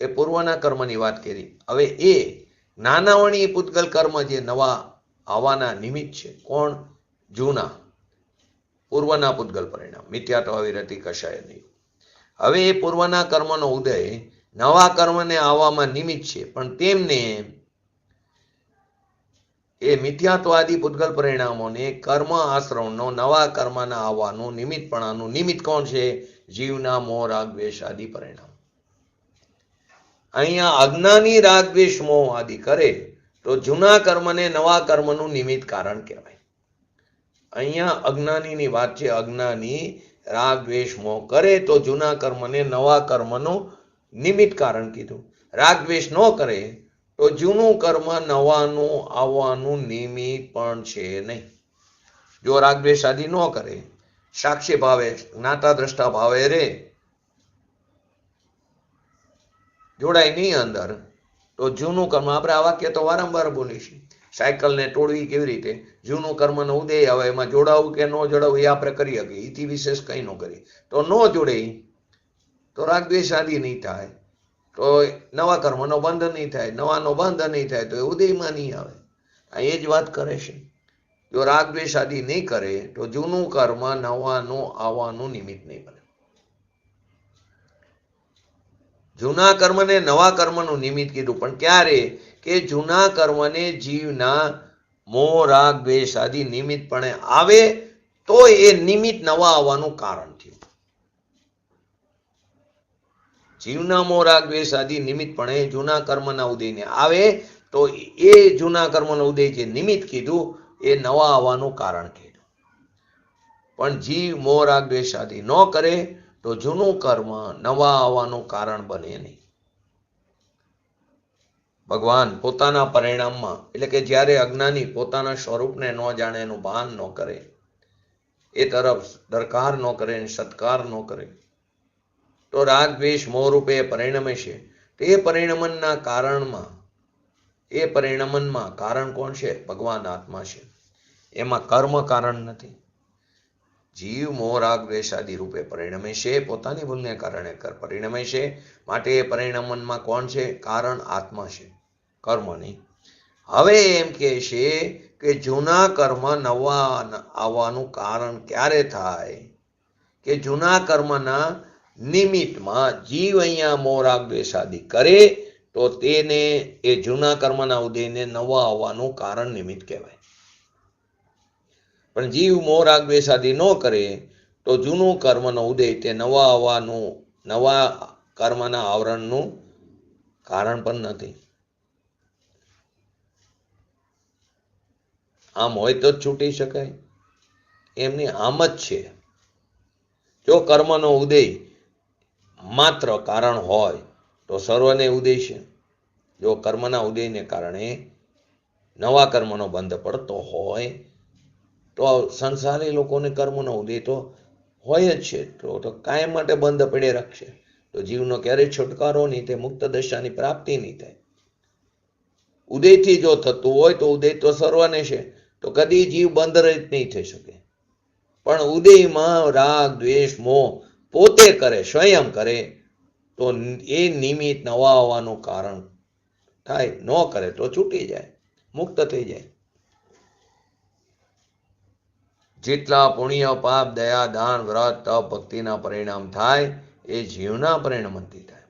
એ પૂર્વના કર્મની વાત કરી. હવે એ નાનાવણી પૂતગલ કર્મ જે નવા આવવાના નિમિત્ત છે, કોણ? જૂના પૂર્વના પૂતગલ પરિણામ, મિથ્યા તો અવિરતિ કષાય નહીં. હવે એ પૂર્વના કર્મનો ઉદય નવા કર્મને આવવામાં નિમિત્ત છે, પણ તેમને એ મિથ્યાત્વાદી પૂતગલ પરિણામોને કર્મ આશ્રમનો નવા કર્મના આવવાનું નિમિત્તપણાનું નિમિત્ત કોણ છે? જીવના મોહ રાગ દ્વેષ આદિ પરિણામ. અહીંયા અજ્ઞાની રાગ દ્વેષ મોહ આદિ કરે તો જૂના કર્મને નવા કર્મનું નિમિત્ત કારણ કહેવાય. અહીંયા અજ્ઞાનીની વાત છે. અજ્ઞાની રાગ દ્વેષ મોહ કરે તો જૂના કર્મને નવા કર્મનું નિમિત્ત કારણ કીધું. રાગ દ્વેષ ન કરે તો જૂનું કર્મ નવાનું આવવાનું નિમિત્ત પણ છે નહીં. જો રાગ દ્વેષ આદિ ન કરે, સાક્ષી ભાવે જ્ઞાતા દ્રષ્ટા ભાવે રે, જોડાય નહીં અંદર, તો જૂનું કર્મ, આપણે આ વાક્ય તો વારંવાર બોલીશું, સાયકલને તોડવી કેવી રીતે? જૂનું કર્મનો ઉદય આવે એમાં જોડાવું કે ન જોડાવું એ આપણે કરી શકીએ, એથી વિશેષ કંઈ ન કરીએ. તો ન જોડે તો રાગ દ્વેષ આદિ નહીં થાય, તો નવા કર્મનો બંધ નહીં થાય, નવાનો બંધ નહીં થાય તો એ ઉદયમાં નહીં આવે. આ એ જ વાત કરે છે. જો રાગ દ્વેષ આદિ નહીં કરે તો જૂનું કર્મ નવાનું આવવાનું નિમિત્ત નહીં બને. જૂના કર્મને નવા કર્મનું નિમિત્ત કીધું, પણ ક્યારે? કે જૂના કર્મને જીવના મોહ રાગ દ્વેષ આદિ નિમિત્તપણે આવે તો એ નિમિત્ત નવા આવવાનું કારણ થયું. જીવના મોહ રાગ દ્વેષ આદિ નિમિત્તપણે જૂના કર્મના ઉદયને આવે તો એ જૂના કર્મનો ઉદય જે નિમિત્ત કીધું એ નવા આવવાનું કારણ કીધું. પણ જીવ મોહ રાગ દ્વેષ આદિ ન કરે તો જૂનું કર્મ નવા આવવાનું કારણ બને નહીં. ભગવાન પોતાના પરિણામમાં, એટલે કે જ્યારે અજ્ઞાની પોતાના સ્વરૂપને ન જાણે, એનું ભાન ન કરે, એ તરફ દરકાર ન કરે, સત્કાર ન કરે, તો રાગ દ્વેષ મોહ રૂપે પરિણમે છે. તો એ પરિણમનના કારણમાં, એ પરિણમનમાં કારણ કોણ છે? ભગવાન આત્મા છે. એમાં કર્મ કારણ નથી. જીવ મોહ રાગ દ્વેષ આદિ રૂપે પરિણમે છે, પોતાની ભૂલને કારણે પરિણમે છે. માટે એ પરિણમનમાં કોણ છે? કારણ આત્મા છે, કર્મ નહીં. હવે એમ કહે છે કે જૂના કર્મ નવા આવવાનું કારણ ક્યારે થાય? કે જૂના કર્મના નિમિત્તમાં જીવ અહીંયા મોહ રાગ દ્વેષ આદિ કરે તો તેને એ જૂના કર્મના ઉદયને નવા આવવાનું કારણ નિમિત્ત કહેવાય. પણ જીવ મોહ રાગ દ્વેષ આદિ ન કરે તો જૂનું કર્મનો ઉદય તે નવા આવવાનું, નવા કર્મના આવરણનું કારણ પણ નથી. આમ હોય તો જ છૂટી શકાય, એમની આમ જ છે. જો કર્મનો ઉદય માત્ર કારણ હોય તો સર્વને ઉદય છે. જો કર્મના ઉદયને કારણે નવા કર્મનો બંધ પડતો હોય તો સંસારી લોકોને કર્મનો ઉદય તો હોય જ છે, તો કાયમ માટે બંધ પડે રાખશે તો જીવનો ક્યારેય છુટકારો નહીં થાય, મુક્ત દશાની પ્રાપ્તિ નહીં થાય. ઉદયથી જો થતું હોય તો ઉદય તો સર્વને છે, તો કદી જીવ બંધ રહિત નહીં થઈ શકે. પણ ઉદયમાં રાગ દ્વેષ મોહ પોતે કરે, સ્વયં કરે તો એ નિમિત્ત નવા આવવાનું કારણ થાય. ન કરે તો છૂટી જાય, મુક્ત થઈ જાય. જેટલા પુણ્ય પાપ દયા દાન વ્રત તપ ભક્તિના પરિણામ થાય એ જીવના પરિણામથી થાય.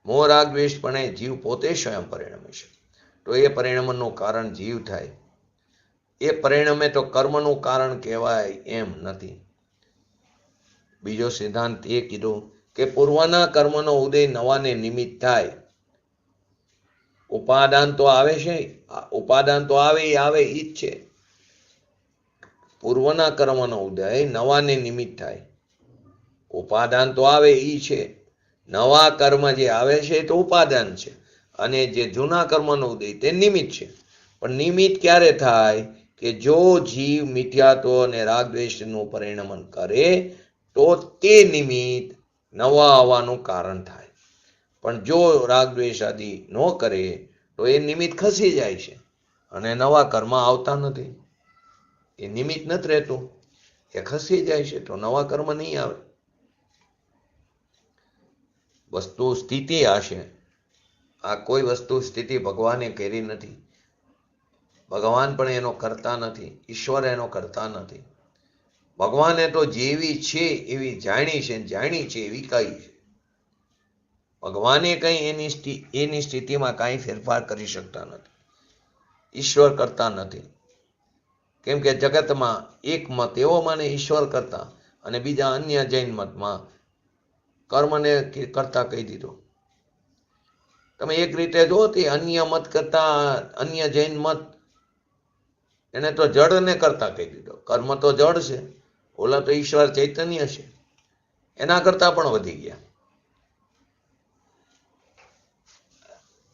મોહ રાગ દ્વેષ પણ જીવ પોતે સ્વયં પરિણમે છે, તો એ પરિણામનું કારણ જીવ થાય. એ પરિણમે તો કર્મનું કારણ કહેવાય એમ નથી. બીજો સિદ્ધાંત એ કીધો કે પૂર્વના કર્મનો ઉદય નવાને નિમિત્ત થાય. ઉપાદાન તો આવે છે, ઉપાદાન તો આવે ઈ જ છે. પૂર્વના કર્મનો ઉદય નવાને નિમિત્ત થાય. ઉપાદાન તો આવે ઈ છે. નવા કર્મ જે આવે છે તો ઉપાદાન છે, અને જે જૂના કર્મનો ઉદય તે નિમિત્ત છે. પણ નિમિત્ત ક્યારે થાય કે જો જીવ મિથ્યાત્વ અને રાગ દ્વેષનું પરિણમન કરે તો તે નિમિત્ત નવા આવવાનું કારણ થાય. પણ જો રાગ દ્વેષ આદિ ન કરે તો એ નિમિત્ત ખસી જાય છે અને નવા કર્મ આવતા નથી. એ નિમિત્ત નથી રહેતું, એ ખસી જાય છે તો નવા કર્મ નહીં આવે. વસ્તુ સ્થિતિ હશે, આ કોઈ વસ્તુ સ્થિતિ ભગવાને કરી નથી. ભગવાન પણ એનો કરતા નથી, ઈશ્વર એનો કરતા નથી. ભગવાને તો જેવી છે એવી જાણી છે, જાણી છે એવી કહી છે. ભગવાને કંઈ એની સ્થિતિમાં કાંઈ ફેરફાર કરી શકતા નથી, ઈશ્વર કરતા નથી. કેમ કે જગતમાં એક મત એવો માને ઈશ્વર કરતા, અને બીજા અન્ય જૈન મતમાં કર્મને કરતા કહી દીધો. તમે એક રીતે જો તે અન્ય મત કરતા, અન્ય જૈન મત એને તો જડને કરતા કહી દીધો. કર્મ તો જડ છે, ઓલા તો ઈશ્વર ચૈતન્ય છે, એના કરતા પણ વધી ગયા.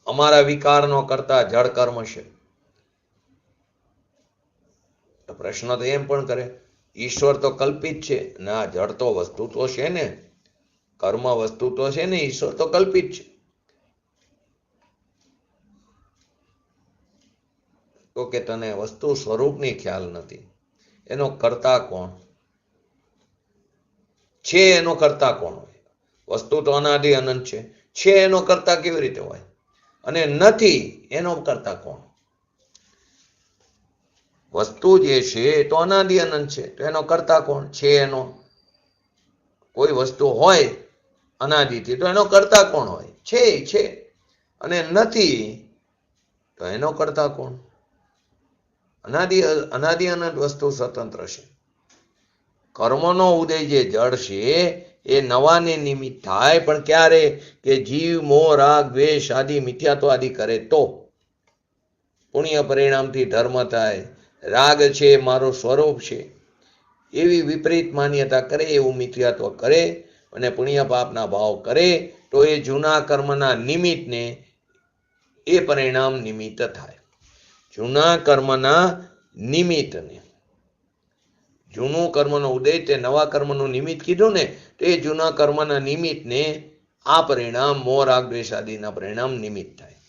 અમારા વિકારનો કરતા જડ કર્મ છે. તો પ્રશ્ન તો એમ પણ કરે, ઈશ્વર તો કલ્પિત છે, ના જડ તો વસ્તુ તો છે ને, કર્મ વસ્તુ તો છે ને, ઈશ્વર તો કલ્પિત છે. તો કે તને વસ્તુ સ્વરૂપની ખ્યાલ નથી. એનો કરતા કોણ છે? એનો કરતા કોણ હોય? વસ્તુ તો અનાદિ અનંત છે એનો કરતા કેવી રીતે હોય? અને નથી એનો કરતા કોણ? વસ્તુ જે છે તો અનાદિ અનંત છે, તો એનો કરતા કોણ છે? એનો કોઈ વસ્તુ હોય અનાદિથી તો એનો કરતા કોણ હોય? છે. અને નથી તો એનો કરતા કોણ? અનાદિ અનંત વસ્તુ સ્વતંત્ર છે. કર્મનો ઉદય જે જડ છે એ નવાને નિમિત્ત થાય, પણ ક્યારે? કે જીવ મોહ રાગ દ્વેષ આદિ મિથ્યાત્વ આદિ કરે તો. પુણ્ય પરિણામથી ધર્મ થાય, રાગ છે મારું સ્વરૂપ છે એવી વિપરીત માન્યતા કરે, એવું મિથ્યાત્વ કરે અને પુણ્ય પાપના ભાવ કરે તો એ જૂના કર્મના નિમિત્તને એ પરિણામ નિમિત્ત થાય. જૂના કર્મના નિમિત્તને, જૂનું કર્મનો ઉદય તે નવા કર્મનું નિમિત્ત કીધું ને, તો એ જૂના કર્મના નિમિત્તને આ પરિણામ મોહ રાગ દ્વેષ આદિના પરિણામ નિમિત્ત થાય.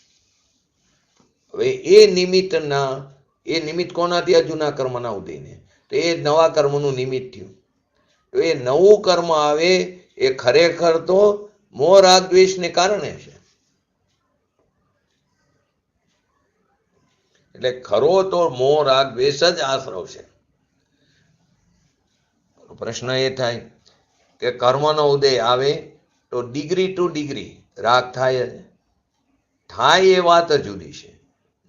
હવે એ નિમિત્ત કોનાથી? આ જૂના કર્મના ઉદયને, તો એ નવા કર્મનું નિમિત્ત થયું. તો એ નવું કર્મ આવે એ ખરેખર તો મોહ રાગ દ્વેષને કારણે છે. એટલે ખરો તો મોહ રાગ દ્વેષ જ આશ્રવ છે. પ્રશ્ન એ થાય કે કર્મનો ઉદય આવે તો ડિગ્રી ટુ ડિગ્રી રાગ થાય જ. થાય એ વાત જુદી છે,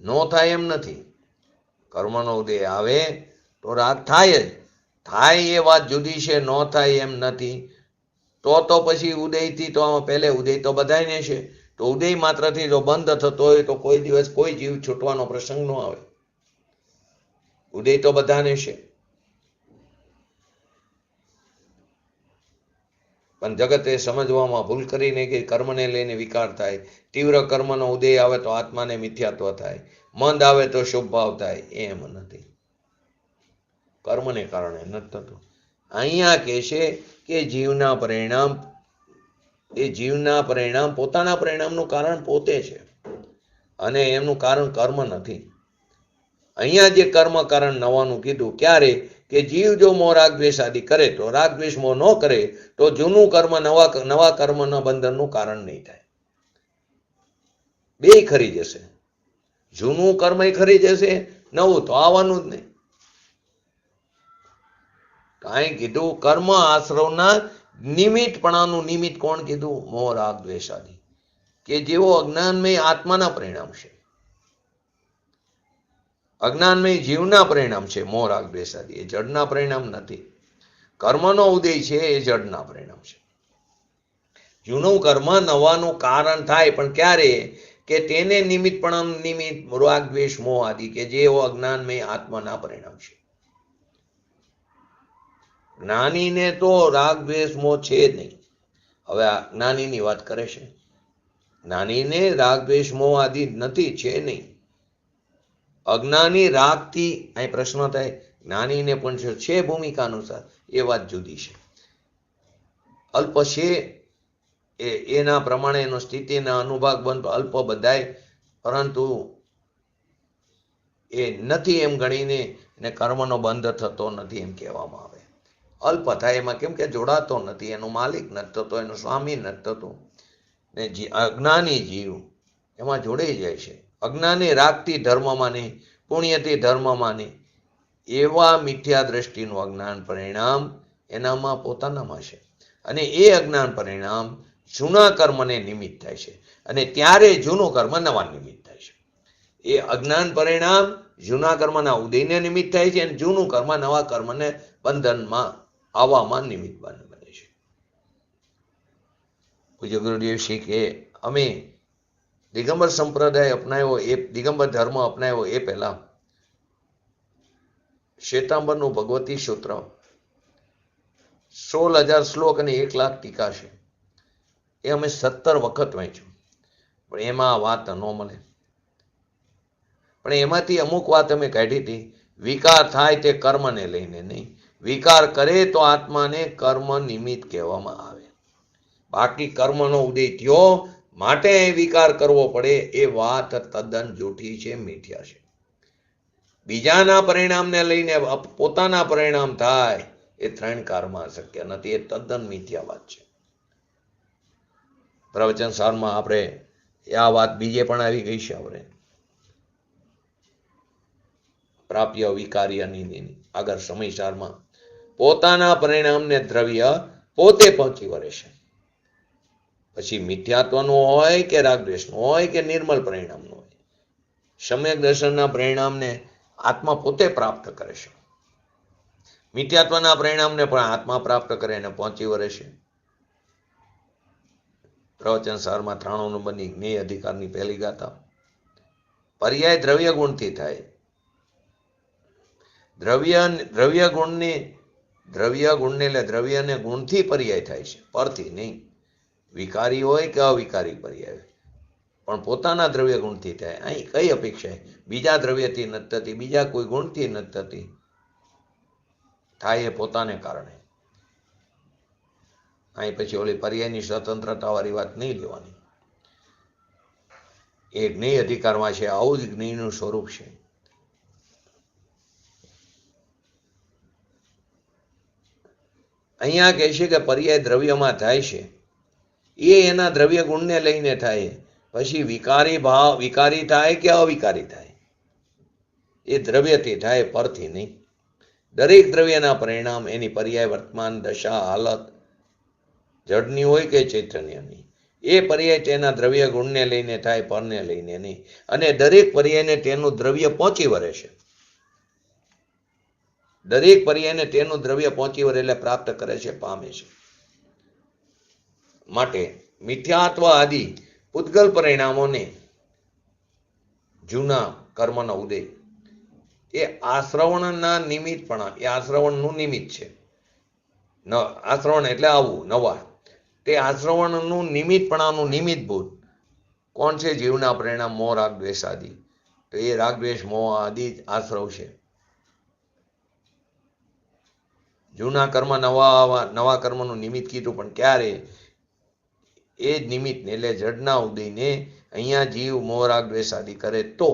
નો થાય એમ નથી. કર્મનો ઉદય આવે તો રાગ થાય જ, થાય એ વાત જુદી છે, નો થાય એમ નથી. તો પછી ઉદયથી તો આમાં પહેલે ઉદય તો બધાયને છે, તો ઉદય માત્રથી જો બંધ થતો હોય તો કોઈ દિવસ કોઈ જીવ છૂટવાનો પ્રસંગ ન આવે. ઉદય તો બધાને છે, પણ જગતે સમજવામાં ભૂલ કરીને કે કર્મને લઈને વિકાર થાય. તીવ્ર કર્મનો ઉદય આવે તો આત્માને મિથ્યાત્વ થાય, મંદ આવે તો શુભ ભાવ થાય. એમ નથી, કર્મને કારણે નથી થતું. અહીંયા કહે છે કે જીવના પરિણામ, એ જીવના પરિણામ પોતાના પરિણામનું કારણ પોતે છે અને એમનું કારણ કર્મ નથી. અહીંયા જે કર્મ કારણ નવાનું કીધું, ક્યારે કે જીવ જો મોહ રાગ દ્વેષ આદિ કરે તો રાગ દ્વેષ મોહ ન કરે તો જૂનું કર્મ નવા કર્મના બંધનનું કારણ નહીં થાય. બે ખરી જશે, જૂનું કર્મ ખરી જશે, નવું તો આવવાનું જ નહીં. કાંઈ કીધું કર્મ આશ્રવના નિમિત્તપણાનું નિમિત્ત કોણ કીધું? મોહ રાગ દ્વેષ આદિ, કે જેવો અજ્ઞાનમય આત્માના પરિણામ છે, અજ્ઞાનમય જીવના પરિણામ છે મોહ રાગ દ્વેષ આદિ, એ જડના પરિણામ નથી. કર્મનો ઉદય છે એ જડના પરિણામ છે. જૂનું કર્મ નવાનું કારણ થાય, પણ ક્યારે કે તેને નિમિત્તપણાનું નિમિત્ત રાગ દ્વેષ મોહ આદિ, કે જેવો અજ્ઞાનમય આત્માના પરિણામ છે. જ્ઞાનીને તો રાગ દ્વેષ મોહ છે જ નહીં. હવે આ જ્ઞાનીની વાત કરે છે, જ્ઞાનીને રાગ દ્વેષ મોહ આદિ નથી, છે નહીં. અજ્ઞાની રાગથી, અહીં પ્રશ્ન થાય, જ્ઞાનીને પણ છે ભૂમિકા અનુસાર, એ વાત જુદી છે. અલ્પ છે એના પ્રમાણે એનો સ્થિતિના અનુભાગ બનતો અલ્પ બધાય, પરંતુ એ નથી એમ ગણીને એને કર્મનો બંધ થતો નથી એમ કહેવામાં આવે. અલ્પ થાય એમાં કેમ કે જોડાતો નથી, એનો માલિક નથી થતો, એનો સ્વામી નથી થતો. ને અજ્ઞાની જીવ એમાં જોડાઈ જાય છે. અજ્ઞાની રાગથી ધર્મ માને, પુણ્યથી ધર્મ માને, એવા મિથ્યા દ્રષ્ટિનું અજ્ઞાન પરિણામ એનામાં પોતાનામાં છે. અને એ અજ્ઞાન પરિણામ જૂના કર્મને નિમિત્ત થાય છે, અને ત્યારે જૂનું કર્મ નવા નિમિત્ત થાય છે. એ અજ્ઞાન પરિણામ જૂના કર્મના ઉદયને નિમિત્ત થાય છે, અને જૂનું કર્મ નવા કર્મને બંધનમાં આવવામાં નિમિત્ત બને છે. પૂજ્ય ગુરુદેવ શ્રી કે અમે દિગંબર સંપ્રદાય અપનાવ્યો, એ દિગંબર ધર્મ અપનાવ્યો એ પહેલા શ્વેતાંબરનું ભગવતી સૂત્ર 16,000 શ્લોક અને 1 લાખ ટીકા છે, એ અમે 17 વખત વાંચ્યું, પણ એમાં આ વાત ન મળે. પણ એમાંથી અમુક વાત અમે કાઢી હતી. વિકાર થાય તે કર્મને લઈને નહીં, વિકાર કરે તો આત્માને કર્મ નિમિત્ત કહેવામાં આવે. બાકી કર્મનો ઉદય થયો માટે વિકાર કરવો પડે, એ વાત તદ્દન જૂઠી છે, મિથ્યા છે. બીજાના પરિણામને લઈને પોતાના પરિણામ થાય એ ત્રણ કાળમાં શક્ય નથી, એ તદ્દન મિથ્યા વાત છે. પ્રવચન સારમાં આપણે આ વાત બીજે પણ આવી ગઈ છે. આપણે પ્રાપ્ય વિકાર્યની આગળ સમયસારમાં પોતાના પરિણામને દ્રવ્ય પોતે પહોંચી વળે છે. પછી મિથ્યાત્વનું હોય કે રાગદ્વેષનું હોય કે નિર્મલ પરિણામનું હોય, સમ્યક દર્શનના પરિણામને આત્મા પોતે પ્રાપ્ત કરે છે. મિથ્યાત્વના પરિણામને પણ આત્મા પ્રાપ્ત કરે અને પહોંચી વળે છે. પ્રવચન સારમાં 93 નંબરની જ્ઞેય અધિકારની પહેલી ગાથા. પર્યાય દ્રવ્ય ગુણથી થાય. દ્રવ્ય ગુણને એટલે દ્રવ્યને ગુણથી પર્યાય થાય છે, પરથી નહીં. વિકારી હોય કે અવિકારી પર્યાય, પણ પોતાના દ્રવ્ય ગુણથી થાય. અહીં કઈ અપેક્ષા? બીજા દ્રવ્યથી નથી થતી, બીજા કોઈ ગુણથી નથી થતી, થાય એ પોતાને કારણે. અહીં પછી ઓલી પર્યાયની સ્વતંત્રતા વાળી વાત નહીં લેવાની. એ જ્ઞેય અધિકારમાં છે, આવું જ જ્ઞેયનું સ્વરૂપ છે. અહીંયા કહે છે કે પર્યાય દ્રવ્યમાં થાય છે, એ એના દ્રવ્ય ગુણને લઈને થાય. પછી વિકારી થાય કે અવિકારી થાય, એ દ્રવ્યથી થાય, પરથી નહીં. દરેક દ્રવ્યના પરિણામ એની પર્યાય વર્તમાન દશા હાલત જડની હોય કે ચૈતન્યની એ પર્યાય તેના દ્રવ્ય ગુણને લઈને થાય, પરને લઈને નહીં. અને દરેક પર્યાયને તેનું દ્રવ્ય પહોંચી વળે છે. દરેક પર્યાયને તેનું દ્રવ્ય પહોંચી વળે એટલે પ્રાપ્ત કરે છે, પામે છે. માટે મિથ્યાત્વ આદિ પૂતગલ પરિણામોને જૂના કર્મનો ઉદય એ આશ્રવણના નિમિત્તપણા, એ આશ્રવણનું નિમિત્ત છે. આશ્રવણ એટલે આવવું, નવા. તે આશ્રવણનું નિમિત્તપણાનું નિમિત્તભૂત કોણ છે? જીવના પરિણામ મોહ રાગ દ્વેષ આદિ. તો એ રાગ દ્વેષ મોહ આદિ આશ્રવ છે. જૂના કર્મ નવા કર્મનું નિમિત્ત કીધું, પણ ક્યારે? એ જ નિમિત્તને એટલે જડના ઉદયને અહીંયા જીવ મોહ રાગ દ્વેષ આદિ કરે તો,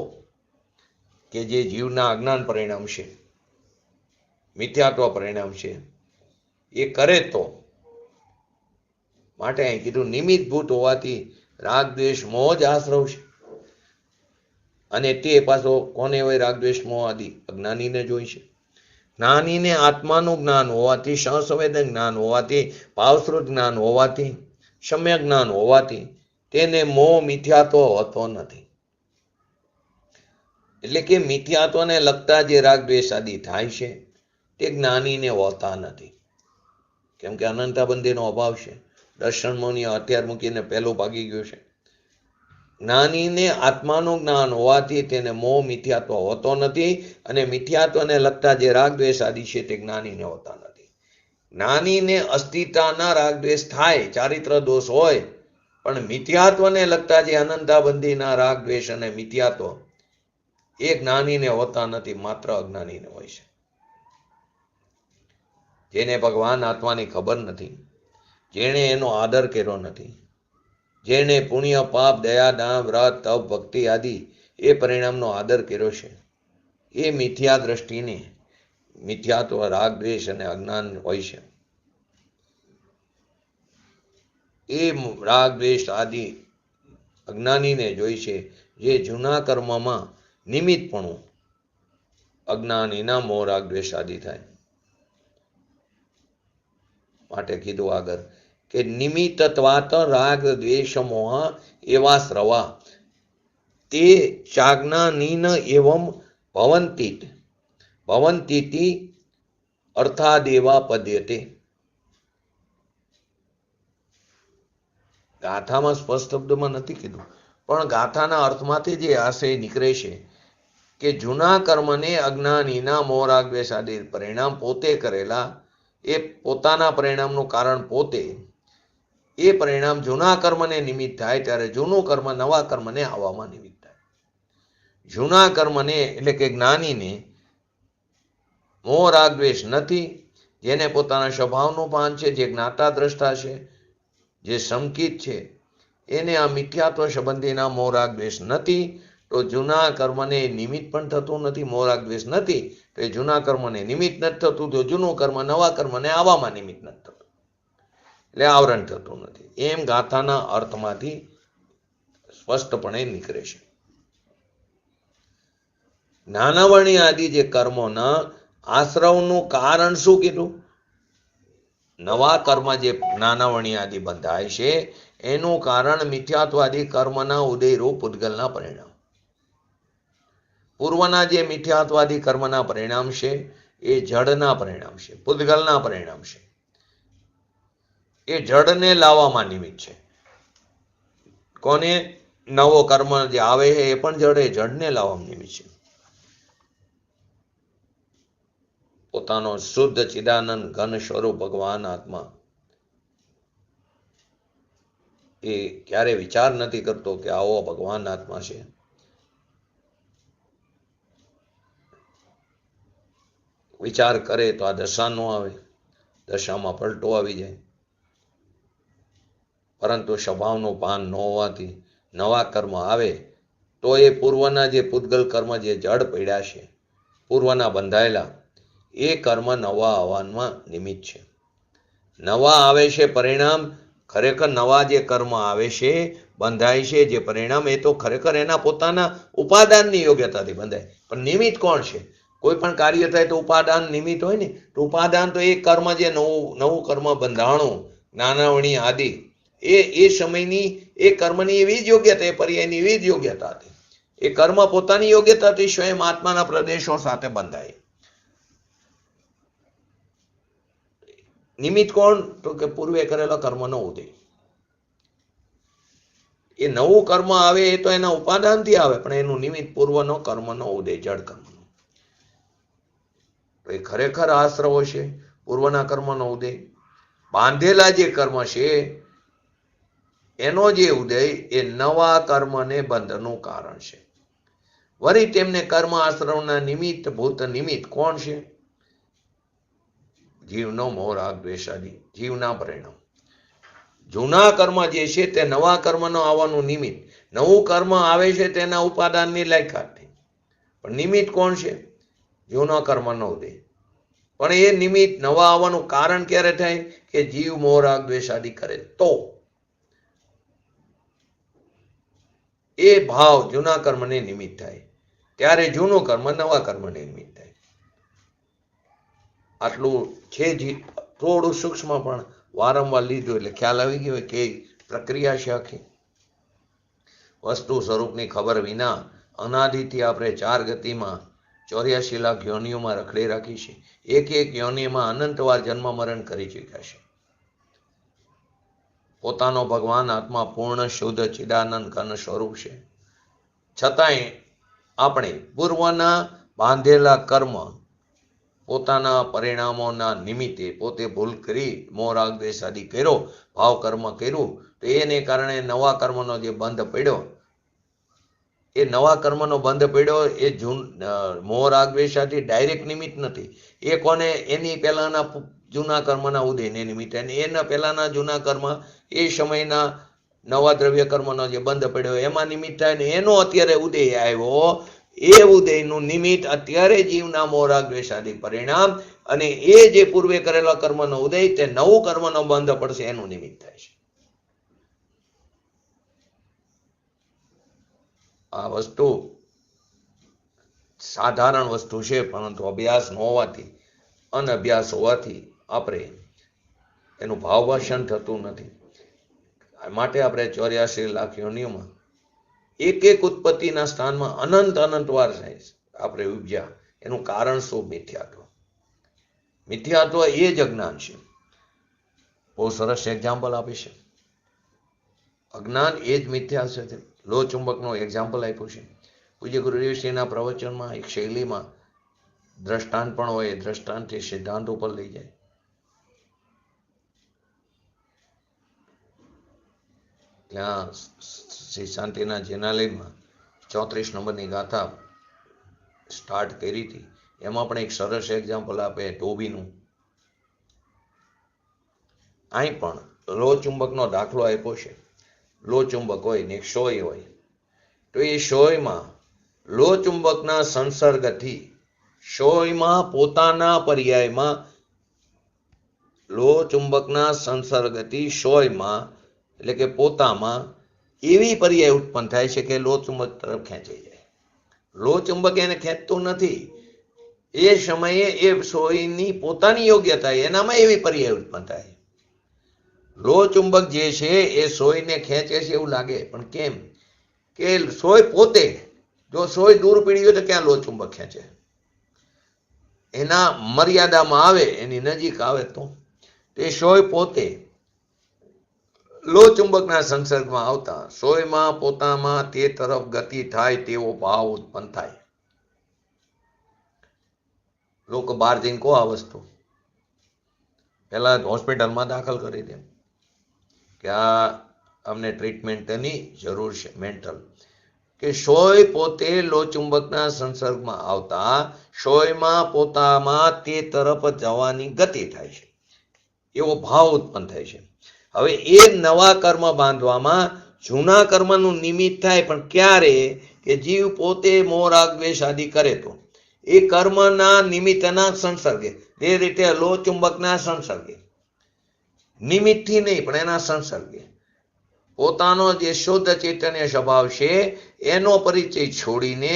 કે જે જીવના અજ્ઞાન પરિણામ છે, મિથ્યાત્વ પરિણામ છે, એ કરે તો. માટે અહીં કીધું નિમિત્તભૂત હોવાથી રાગ દ્વેષ મોહ જ આશ્રવ છે. અને તે પાછો કોને હોય? રાગ દ્વેષ મોહ આદિ અજ્ઞાનીને જ હોય છે. જ્ઞાનીને આત્માનું જ્ઞાન હોવાથી, સંસંવેદન જ્ઞાન હોવાથી, ભાવશ્રુત જ્ઞાન હોવાથી, સમ્યક જ્ઞાન હોવાથી તેને મોહ મિથ્યાત્વ હોતો નથી. એટલે કે મિથ્યાત્વને લગતા જે રાગ દ્વેષ આદિ થાય છે તે જ્ઞાનીને હોતા નથી. કેમ કે અનંતાબંધીનો અભાવ છે. દર્શન મૌની હથિયાર મૂકીને પહેલું ભાગી ગયું છે. જ્ઞાનીને આત્માનું જ્ઞાન હોવાથી તેને મોહ મિથ્યાત્વ હોતો નથી. અને મિથ્યાત્વને લગતા જે રાગ દ્વેષ આદિ છે તે જ્ઞાનીને હોતા નથી. જ્ઞાનીને અસ્તિત્વના રાગ દ્વેષ થાય, ચારિત્ર દોષ હોય, પણ મિથ્યાત્વને લગતા જે અનંતાબંધીના રાગ દ્વેષ અને મિથ્યાત્વ એ જ્ઞાનીને હોતા નથી, માત્ર અજ્ઞાનીને હોય છે. જેને ભગવાન આત્માની ખબર નથી, જેણે એનો આદર કર્યો નથી, જેણે પુણ્ય પાપ દયા દાન વ્રત તપ ભક્તિ આદિ એ પરિણામનો આદર કર્યો છે, એ મિથ્યા દ્રષ્ટિને મિથ્યાત્વ રાગ દ્વેષ અને અજ્ઞાન હોય છે. એ રાગ દ્વેષ આદિ અજ્ઞાનીને જોઈ છે, જે જૂના કર્મમાં નિમિત્તપણું અજ્ઞાનીના મોહ રાગ દ્વેષ આદિ થાય. માટે કીધું આગળ કે નિમિત્તત્વાત રાગ દ્વેષ મોહ એવા સ્રવા તે ચાજ્ઞાનીન એવમ ભવંતીતિ અર્થાદેવા પદ્યતે. ગાથામાં સ્પષ્ટ શબ્દમાં નથી કીધું, પણ ગાથાના અર્થમાંથી જે આશય નીકળે છે કે જૂના કર્મને અજ્ઞાનીના મોહ રાગ દ્વેષ આદિ પરિણામ પોતે કરેલા, એ પોતાના પરિણામનું કારણ પોતે, એ પરિણામ જૂના કર્મને નિમિત્ત થાય ત્યારે જૂનું કર્મ નવા કર્મને આવવામાં નિમિત્ત થાય. જૂના કર્મને એટલે કે જ્ઞાનીને મોહ રાગ દ્વેષ નથી, જેને પોતાના સ્વભાવનું ભાન છે, જે જ્ઞાતા દ્રષ્ટા છે, જે સંકિત છે, એને આ મિથ્યાત્વ સંબંધીના મોહ રાગ દ્વેષ નથી. તો જૂના કર્મને નિમિત્ત પણ થતું નથી. મોહ રાગ દ્વેષ નથી તો એ જૂના કર્મને નિમિત્ત નથી થતું. તો જૂનું કર્મ નવા કર્મને આવવામાં નિમિત્ત નથી થતું, એટલે આવરણ થતું નથી. એમ ગાથાના અર્થમાંથી સ્પષ્ટપણે નીકળે છે. જ્ઞાનાવરણી આદિ જે કર્મોના આશ્રવનું કારણ શું કીધું? નવા કર્મ જે જ્ઞાનાવરણી આદિ બંધાય છે એનું કારણ મિથ્યાત્વાદી કર્મના ઉદયરૂપ પૂતગલના પરિણામ. પૂર્વના જે મિથ્યાત્વાદી કર્મના પરિણામ છે એ જડના પરિણામ છે, પૂતગલના પરિણામ છે. એ જડને લાવવામાં નિમિત્ત છે. કોને? નવો કર્મ જે આવે છે એ પણ જડ, એ જડને લાવવામાં નિમિત્ત છે. પોતાનો શુદ્ધ ચિદાનંદ ઘન સ્વરૂપ ભગવાન આત્મા એ ક્યારે વિચાર નથી કરતો કે આવો ભગવાન આત્મા છે. વિચાર કરે તો આ દશા ન આવે, દશામાં પલટો આવી જાય. પરંતુ સ્વભાવનું ભાન ન હોવાથી નવા કર્મ આવે તો એ પૂર્વના જે પૂતગલ કર્મ જે જડ પડ્યા છે, પૂર્વના બંધાયેલા, એ કર્મ નવા આવવામાં નિમિત્ત છે. નવા આવે છે પરિણામ, ખરેખર નવા જે કર્મ આવે છે, બંધાય છે જે પરિણામ, એ તો ખરેખર એના પોતાના ઉપાદાનની યોગ્યતાથી બંધાય. પણ નિમિત્ત કોણ છે? કોઈ પણ કાર્ય થાય તો ઉપાદાન નિમિત્ત હોય ને, તો ઉપાદાન તો એ કર્મ જે નવું કર્મ બંધાણું જ્ઞાનાવણી આદિ એ સમયની એ કર્મની એવી જ યોગ્યતા, એ પર્યાયની એવી જ યોગ્યતા હતી. એ કર્મ પોતાની યોગ્યતાથી સ્વયં આત્માના પ્રદેશો સાથે બંધાય. નિમિત્ત કોણ? તો કે પૂર્વે કરેલો કર્મનો ઉદય. એ નવું કર્મ આવે એ તો એના ઉપાદાનથી આવે, પણ એનું નિમિત્ત પૂર્વનો કર્મનો ઉદય, જડ કર્મનો. તો એ ખરેખર આશ્રવો છે પૂર્વના કર્મનો ઉદય. બાંધેલા જે કર્મ છે એનો જે ઉદય એ નવા કર્મને બંધનું કારણ છે. વળી તેમને કર્મ આશ્રવના નિમિત્ત ભૂત નિમિત્ત કોણ છે? જીવનો મોહ રાગ દ્વેષાદિ, જીવના પરિણામ. જૂના કર્મ જે છે તે નવા કર્મનો આવવાનું નિમિત્ત. નવું કર્મ આવે છે તેના ઉપાદાનની લાયકાતથી, પણ નિમિત્ત કોણ છે? જૂના કર્મનો ઉદય. પણ એ નિમિત્ત નવા આવવાનું કારણ ક્યારે થાય? કે જીવ મોહ રાગ દ્વેષાદિ કરે તો એ ભાવ જૂના કર્મને નિમિત્ત થાય, ત્યારે જૂનું કર્મ નવા કર્મને નિમિત્ત થાય. આટલું છે જ, થોડું સૂક્ષ્મ પણ વારંવાર લીધું એટલે ખ્યાલ આવી ગયો કે પ્રક્રિયા છે આખી. વસ્તુ સ્વરૂપની ખબર વિના અનાદિથી આપણે 4 ગતિમાં 84 લાખ યોનિઓમાં રખડી રાખી છે. એક યોનિમાં અનંતવાર જન્મ મરણ કરી ચૂક્યા છે. પોતાનો ભગવાન આત્મા પૂર્ણ શુદ્ધ ચિદાનંદ ઘન સ્વરૂપ છે. છતાંય આપણે પૂર્વના બાંધેલા કર્મ પોતાના પરિણામોના નિમિત્તે પોતે ભૂલ કરી મોહ રાગ દ્વેષ આદિ કર્યો, ભાવ કર્મ કર્યું, તો એને કારણે નવા કર્મનો જે બંધ પડ્યો, એ નવા કર્મનો બંધ પડ્યો એ મોહ રાગ દ્વેષ આદિ ડાયરેક્ટ નિમિત્ત નથી. એ કોને? એની પહેલાના જૂના કર્મના ઉદયને નિમિત્તે. અને એના પહેલાના જૂના કર્મ એ સમયના નવા દ્રવ્ય કર્મનો જે બંધ પડ્યો એમાં નિમિત્ત થાય, ને એનો અત્યારે ઉદય આવ્યો, એ ઉદયનું નિમિત્ત અત્યારે જીવના મોહ રાગ દ્વેષ આદિ પરિણામ, અને એ જે પૂર્વે કરેલા કર્મનો ઉદય તે નવું કર્મનો બંધ પડશે એનું નિમિત્ત થાય છે. આ વસ્તુ સાધારણ વસ્તુ છે, પરંતુ અભ્યાસ ન હોવાથી, અનઅભ્યાસ હોવાથી આપણે એનું ભાવભાષણ થતું નથી. માટે આપણે 84 લાખ યોનિઓમાં એક ઉત્પત્તિના સ્થાનમાં અનંત વાર થાય આપણે ઉપજ્યા. એનું કારણ શું? મિથ્યાત્વ. મિથ્યાત્વ એ જ અજ્ઞાન છે. બહુ સરસ એક્ઝામ્પલ આપી છે. અજ્ઞાન એ જ મિથ્યા છે. લો ચુંબકનો એક્ઝામ્પલ આપ્યું છે. પૂજ્ય ગુરુદેવશ્રીના પ્રવચનમાં એક શૈલીમાં દ્રષ્ટાંત પણ હોય, દ્રષ્ટાંતથી સિદ્ધાંત ઉપર લઈ જાય. ત્યાં શ્રી શાંતિના જિનાલયમાં 34 નંબરની ગાથા સ્ટાર્ટ કરી હતી. એમાં પણ એક સરસ એક્ઝામ્પલ આપે ધોબીનું. અહીં પણ લો ચુંબકનો દાખલો આપ્યો છે. લો ચુંબક હોય ને એક સોય હોય, તો એ સોયમાં લો ચુંબકના સંસર્ગથી સોયમાં પોતાના પર્યાયમાં લો ચુંબકના સંસર્ગથી સોયમાં એટલે કે પોતામાં એવી પર્યાય ઉત્પન્ન થાય છે કે લો ચુંબક તરફ ખેંચાઈ જાય. લો ચુંબક એને ખેંચતું નથી. એ સમયે એ સોયની પોતાની યોગ્યતા એનામાં એવી પર્યાય ઉત્પન્ન થાય. લો ચુંબક જે છે એ સોયને ખેંચે છે એવું લાગે, પણ કેમ? કે સોય પોતે, જો સોય દૂર પડી હોય તો ક્યાં લો ચુંબક ખેંચે? એના મર્યાદામાં આવે, એની નજીક આવે તો એ સોય પોતે લો ચુંબકના સંસર્ગમાં આવતા સોયમાં પોતામાં તે તરફ ગતિ થાય તેવો ભાવ ઉત્પન્ન થાય. લોકો બહાર જઈને કહો આ વસ્તુ, પહેલા હોસ્પિટલમાં દાખલ કરી દે કે આ અમને ટ્રીટમેન્ટની જરૂર છે મેન્ટલ. કે સોય પોતે લો ચુંબકના સંસર્ગમાં આવતા સોયમાં પોતામાં તે તરફ જવાની ગતિ થાય છે, એવો ભાવ ઉત્પન્ન થાય છે. હવે એ નવા કર્મ બાંધવામાં જૂના કર્મનું નિમિત્ત થાય, પણ ક્યારે? કે જીવ પોતે મોહ રાગ દ્વેષ આદિ કરે તો એ કર્મના નિમિત્તના સંસર્ગે, એ રીતે લો ચુંબકના સંસર્ગે, નિમિત્તથી નહીં પણ એના સંસર્ગે પોતાનો જે શુદ્ધ ચૈતન્ય સ્વભાવ છે એનો પરિચય છોડીને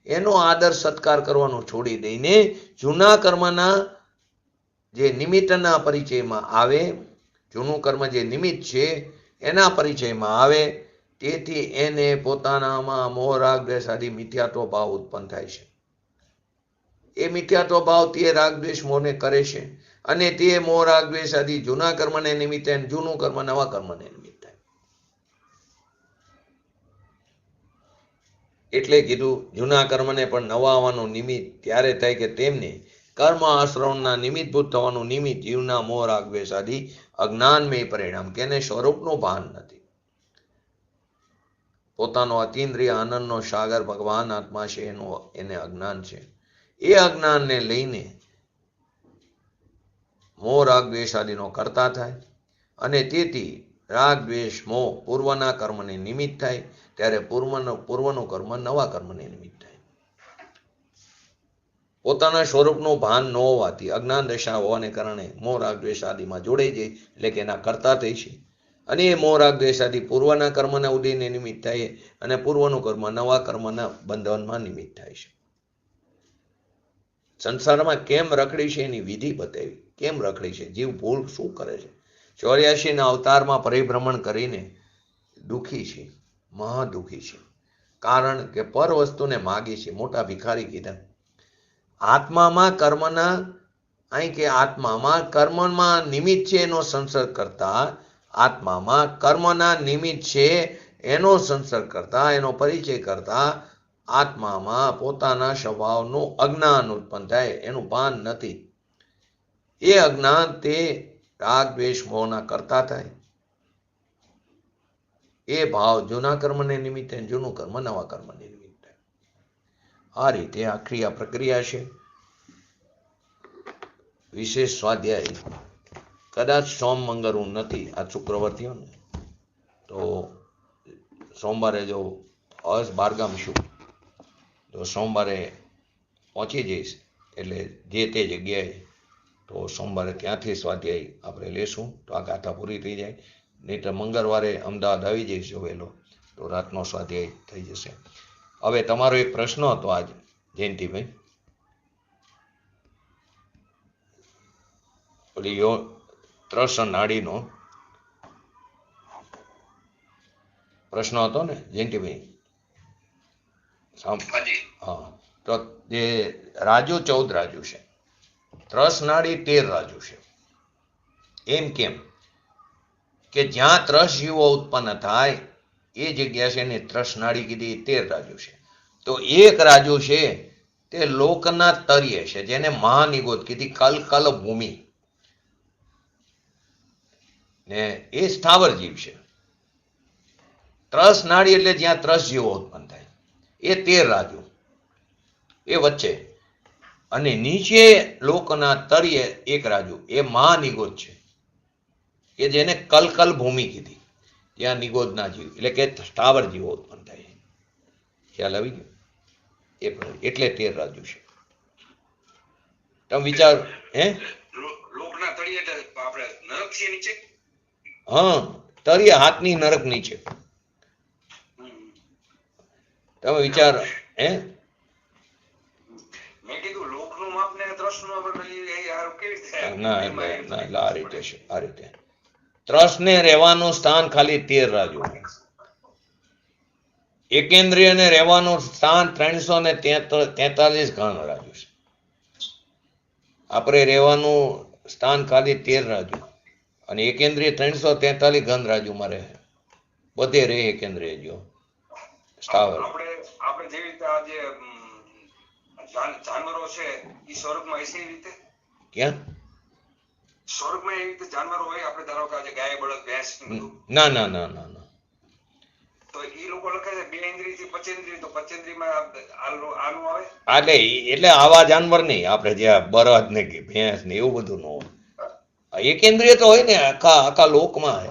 એનો આદર સત્કાર કરવાનો છોડી દઈને જૂના કર્મના જે નિમિત્તના પરિચયમાં આવે, જૂનું કર્મ જે નિમિત્ત છે એના પરિચયમાં આવે, તેથી એને પોતાનામાં મોહ રાગ દ્વેષ આદિ મિથ્યાત્વ ભાવ ઉત્પન્ન થાય છે. એ મિથ્યાત્વ ભાવ તે રાગ દ્વેષ મોહને કરે છે અને તે મોહ રાગ દ્વેષ આદિ જૂના કર્મને નિમિત્તે, જૂનું કર્મ નવા કર્મને નિમિત્ત થાય. એટલે કીધું જૂના કર્મને પણ નવા આવવાનું નિમિત્ત ત્યારે થાય કે તેમને કર્મ આશ્રવણના નિમિત્તભૂત થવાનું નિમિત્ત જીવના મોહ રાગ દ્વેષ આદિ અજ્ઞાનમય પરિણામ કે એને સ્વરૂપનું ભાન નથી. પોતાનો અતિન્દ્રિય આનંદનો સાગર ભગવાન આત્મા છે એનું એને અજ્ઞાન છે. એ અજ્ઞાનને લઈને મોહ રાગ દ્વેષ આદિનો કરતા થાય અને તેથી રાગ દ્વેષ મોહ પૂર્વના કર્મને નિમિત્ત થાય, ત્યારે પૂર્વનું કર્મ નવા કર્મને નિમિત્ત થાય. પોતાના સ્વરૂપનું ભાન ન હોવાથી અજ્ઞાન દશા હોવાને કારણે મોહ રાગ દ્વેષ આદિમાં જોડાઈ જાય, એટલે કે એના કરતા થઈ છે. અને એ મોહ રાગ દ્વેષ આદિ પૂર્વના કર્મના ઉદયને નિમિત્ત થાય અને પૂર્વનું કર્મ નવા કર્મના બંધનમાં નિમિત્ત થાય છે. સંસારમાં કેમ રખડી છે એની વિધિ બતાવી. કેમ રખડી છે, જીવ ભૂલ શું કરે છે. 84 અવતારમાં પરિભ્રમણ કરીને દુઃખી છે, મહા દુઃખી છે. કારણ કે પર વસ્તુને માગી છે. મોટા ભિખારી કીધા. આત્મામાં કર્મના અહીં કે આત્મામાં કર્મમાં નિમિત્ત છે એનો સંસર્ગ કરતા, આત્મામાં કર્મના નિમિત્ત છે એનો સંસર્ગ કરતા, એનો પરિચય કરતા આત્મામાં પોતાના સ્વભાવનું અજ્ઞાન ઉત્પન્ન થાય, એનું ભાન નથી. એ અજ્ઞાન તે રાગ દ્વેષ મોહના કરતા થાય. એ ભાવ જૂના કર્મને નિમિત્તે, જૂનું કર્મ નવા કર્મને નિમિત્તે. આ રીતે આખી આ પ્રક્રિયા છે. વિશેષ સ્વાધ્યાય કદાચ સોમ મંગળ નથી, આ શુક્રવાર થયો ને, તો સોમવારે જો અસ બારગામ છું તો સોમવારે પહોંચી જઈશ, એટલે જે તે જગ્યાએ તો સોમવારે ત્યાંથી સ્વાધ્યાય આપણે લેશું તો આ ગાથા પૂરી થઈ જાય. નહીં તો મંગળવારે અમદાવાદ આવી જઈશ જો વહેલો, તો રાતનો સ્વાધ્યાય થઈ જશે. હવે તમારો એક પ્રશ્ન હતો આજ જયંતિભાઈ, ઓલી ત્રસ નાડીનો પ્રશ્ન હતો ને જયંતિભાઈ? હા, તો જે રાજુ 14 રાજુ છે, ત્રસ નાડી 13 રાજુ છે. એમ કેમ કે જ્યાં ત્રસ જીવો ઉત્પન્ન થાય એ જગ્યા છે ને ત્રસ નાડી કીધી 13 રાજુ છે. તો એક રાજુ છે તે લોકના તર્ય છે, જેને મહાનિગોદ કીધી, કલ ભૂમિ, ને એ સ્થાવર જીવ છે. ત્રસ નાડી એટલે જ્યાં ત્રસ જીવો ઉત્પન્ન થાય એ 13 રાજુ એ વચ્ચે, અને નીચે લોકના તર્ય એક રાજુ એ મહાનિગોદ છે, કે જેને કલ ભૂમિ કીધી, ત્યાં નિગોદના જીવ એટલે કે સ્થાવર જીવો ઉત્પન્ન થાય. ખ્યાલ આવી ગયો? એટલે 13 રાજુ છે. તમે વિચાર લોકના તળિયે એટલે આપણે નરક છે નીચે. હા, તળિયે હાથની નરક નીચે. તમે વિચાર મેં કીધું લોકનું માપ ને ત્રસનું માપ કેવી રીતે? ના, આ રીતે છે. આ રીતે ત્રસને રહેવાનું સ્થાન ખાલી 13 રાજુ. એકેન્દ્રિયને રહેવાનું સ્થાન 343 ઘન રાજુ છે. આપણે રહેવાનું સ્થાન ખાલી 13 રાજુ, અને એકેન્દ્રિય 343 ઘન રાજુમાં રહે. બધે રહે એકેન્દ્રિય જો સ્થાવર. આપણે જેવી રીતે આ જે જાનવરો છે એ સ્વર્ગમાં એસી રીતે ક્યાં સ્વર્ગમાં એવી રીતે જાનવરો હોય, આપણે ધારો કે આજે ગાય બળદ ભેંસ ના, તો એ લોકો લખે છે 2 ઇન્દ્રિય થી 5 ઇન્દ્રિય, તો 5 ઇન્દ્રિયમાં આનું આવે એટલે આવા જાનવર નહીં. આપણે જે બળદ ને કે ભેંસ ને એવું બધું ન હોય. એકેન્દ્રિય તો હોય ને આખા લોકમાં.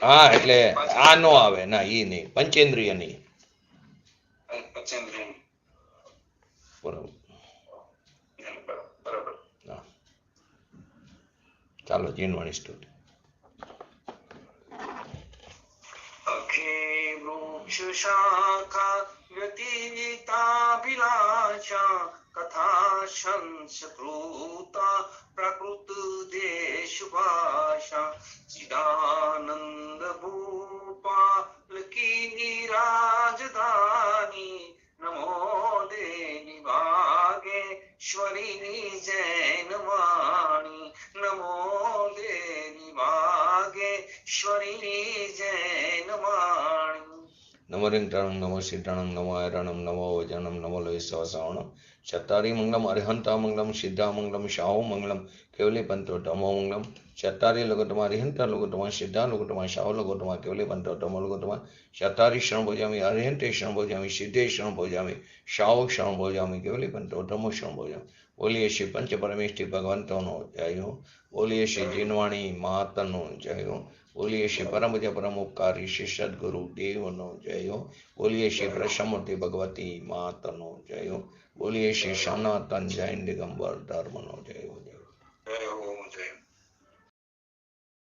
હા, એટલે આ નો આવે ના, ઈ નહીં, પંચેન્દ્રિય નહીં. બરાબર. ચાલો જીનવાણી સ્તુતિ. शाखा व्यतीताभिलाषा कथा संस्कृता प्रकृत देश भाषा चिदानंद भूपाल की राजधानी नमो देवी भागेश्वरी जैन वाणी नमो देवी भागेश्वरी जैन वाणी नमो रिंगटणं नमो सिद्धणं नमो ऐरणं नमो वजनं नमो लोहितश्रवणं चत्तारि मंगलम अरिहंता मंगलम सिद्धा मंगलम शाहु मंगलम केवली पंचोत्तमो मंगलम चत्तारि लोकोत्तमा अरिहंता लोकोत्तमा सिद्धा लोकोत्तमा शाहु लोकोत्तमा केवली पंचोत्तमो लोकोत्तमा चत्तारि शरण भोजामि अरिहंते शरण भोजामि सिद्धे शरण भोजामि शाहु शरण भोजामि केवली पंचोत्तमो शरण भोजामि बोलिए श्री पंच परमेष्ठी भगवंतोनो जय हो बोलिए श्री जिनवाणी मातनो जय हो बोलिए श्री परम पूज्य परम उपकारी श्री सदगुरु देवनो जय हो बोलिए श्री प्रसमूर्ति भगवती मातनो जय हो बोलिए श्री सनातन जैन दिगंबर धर्मनो जय हो जय हो जय हो जय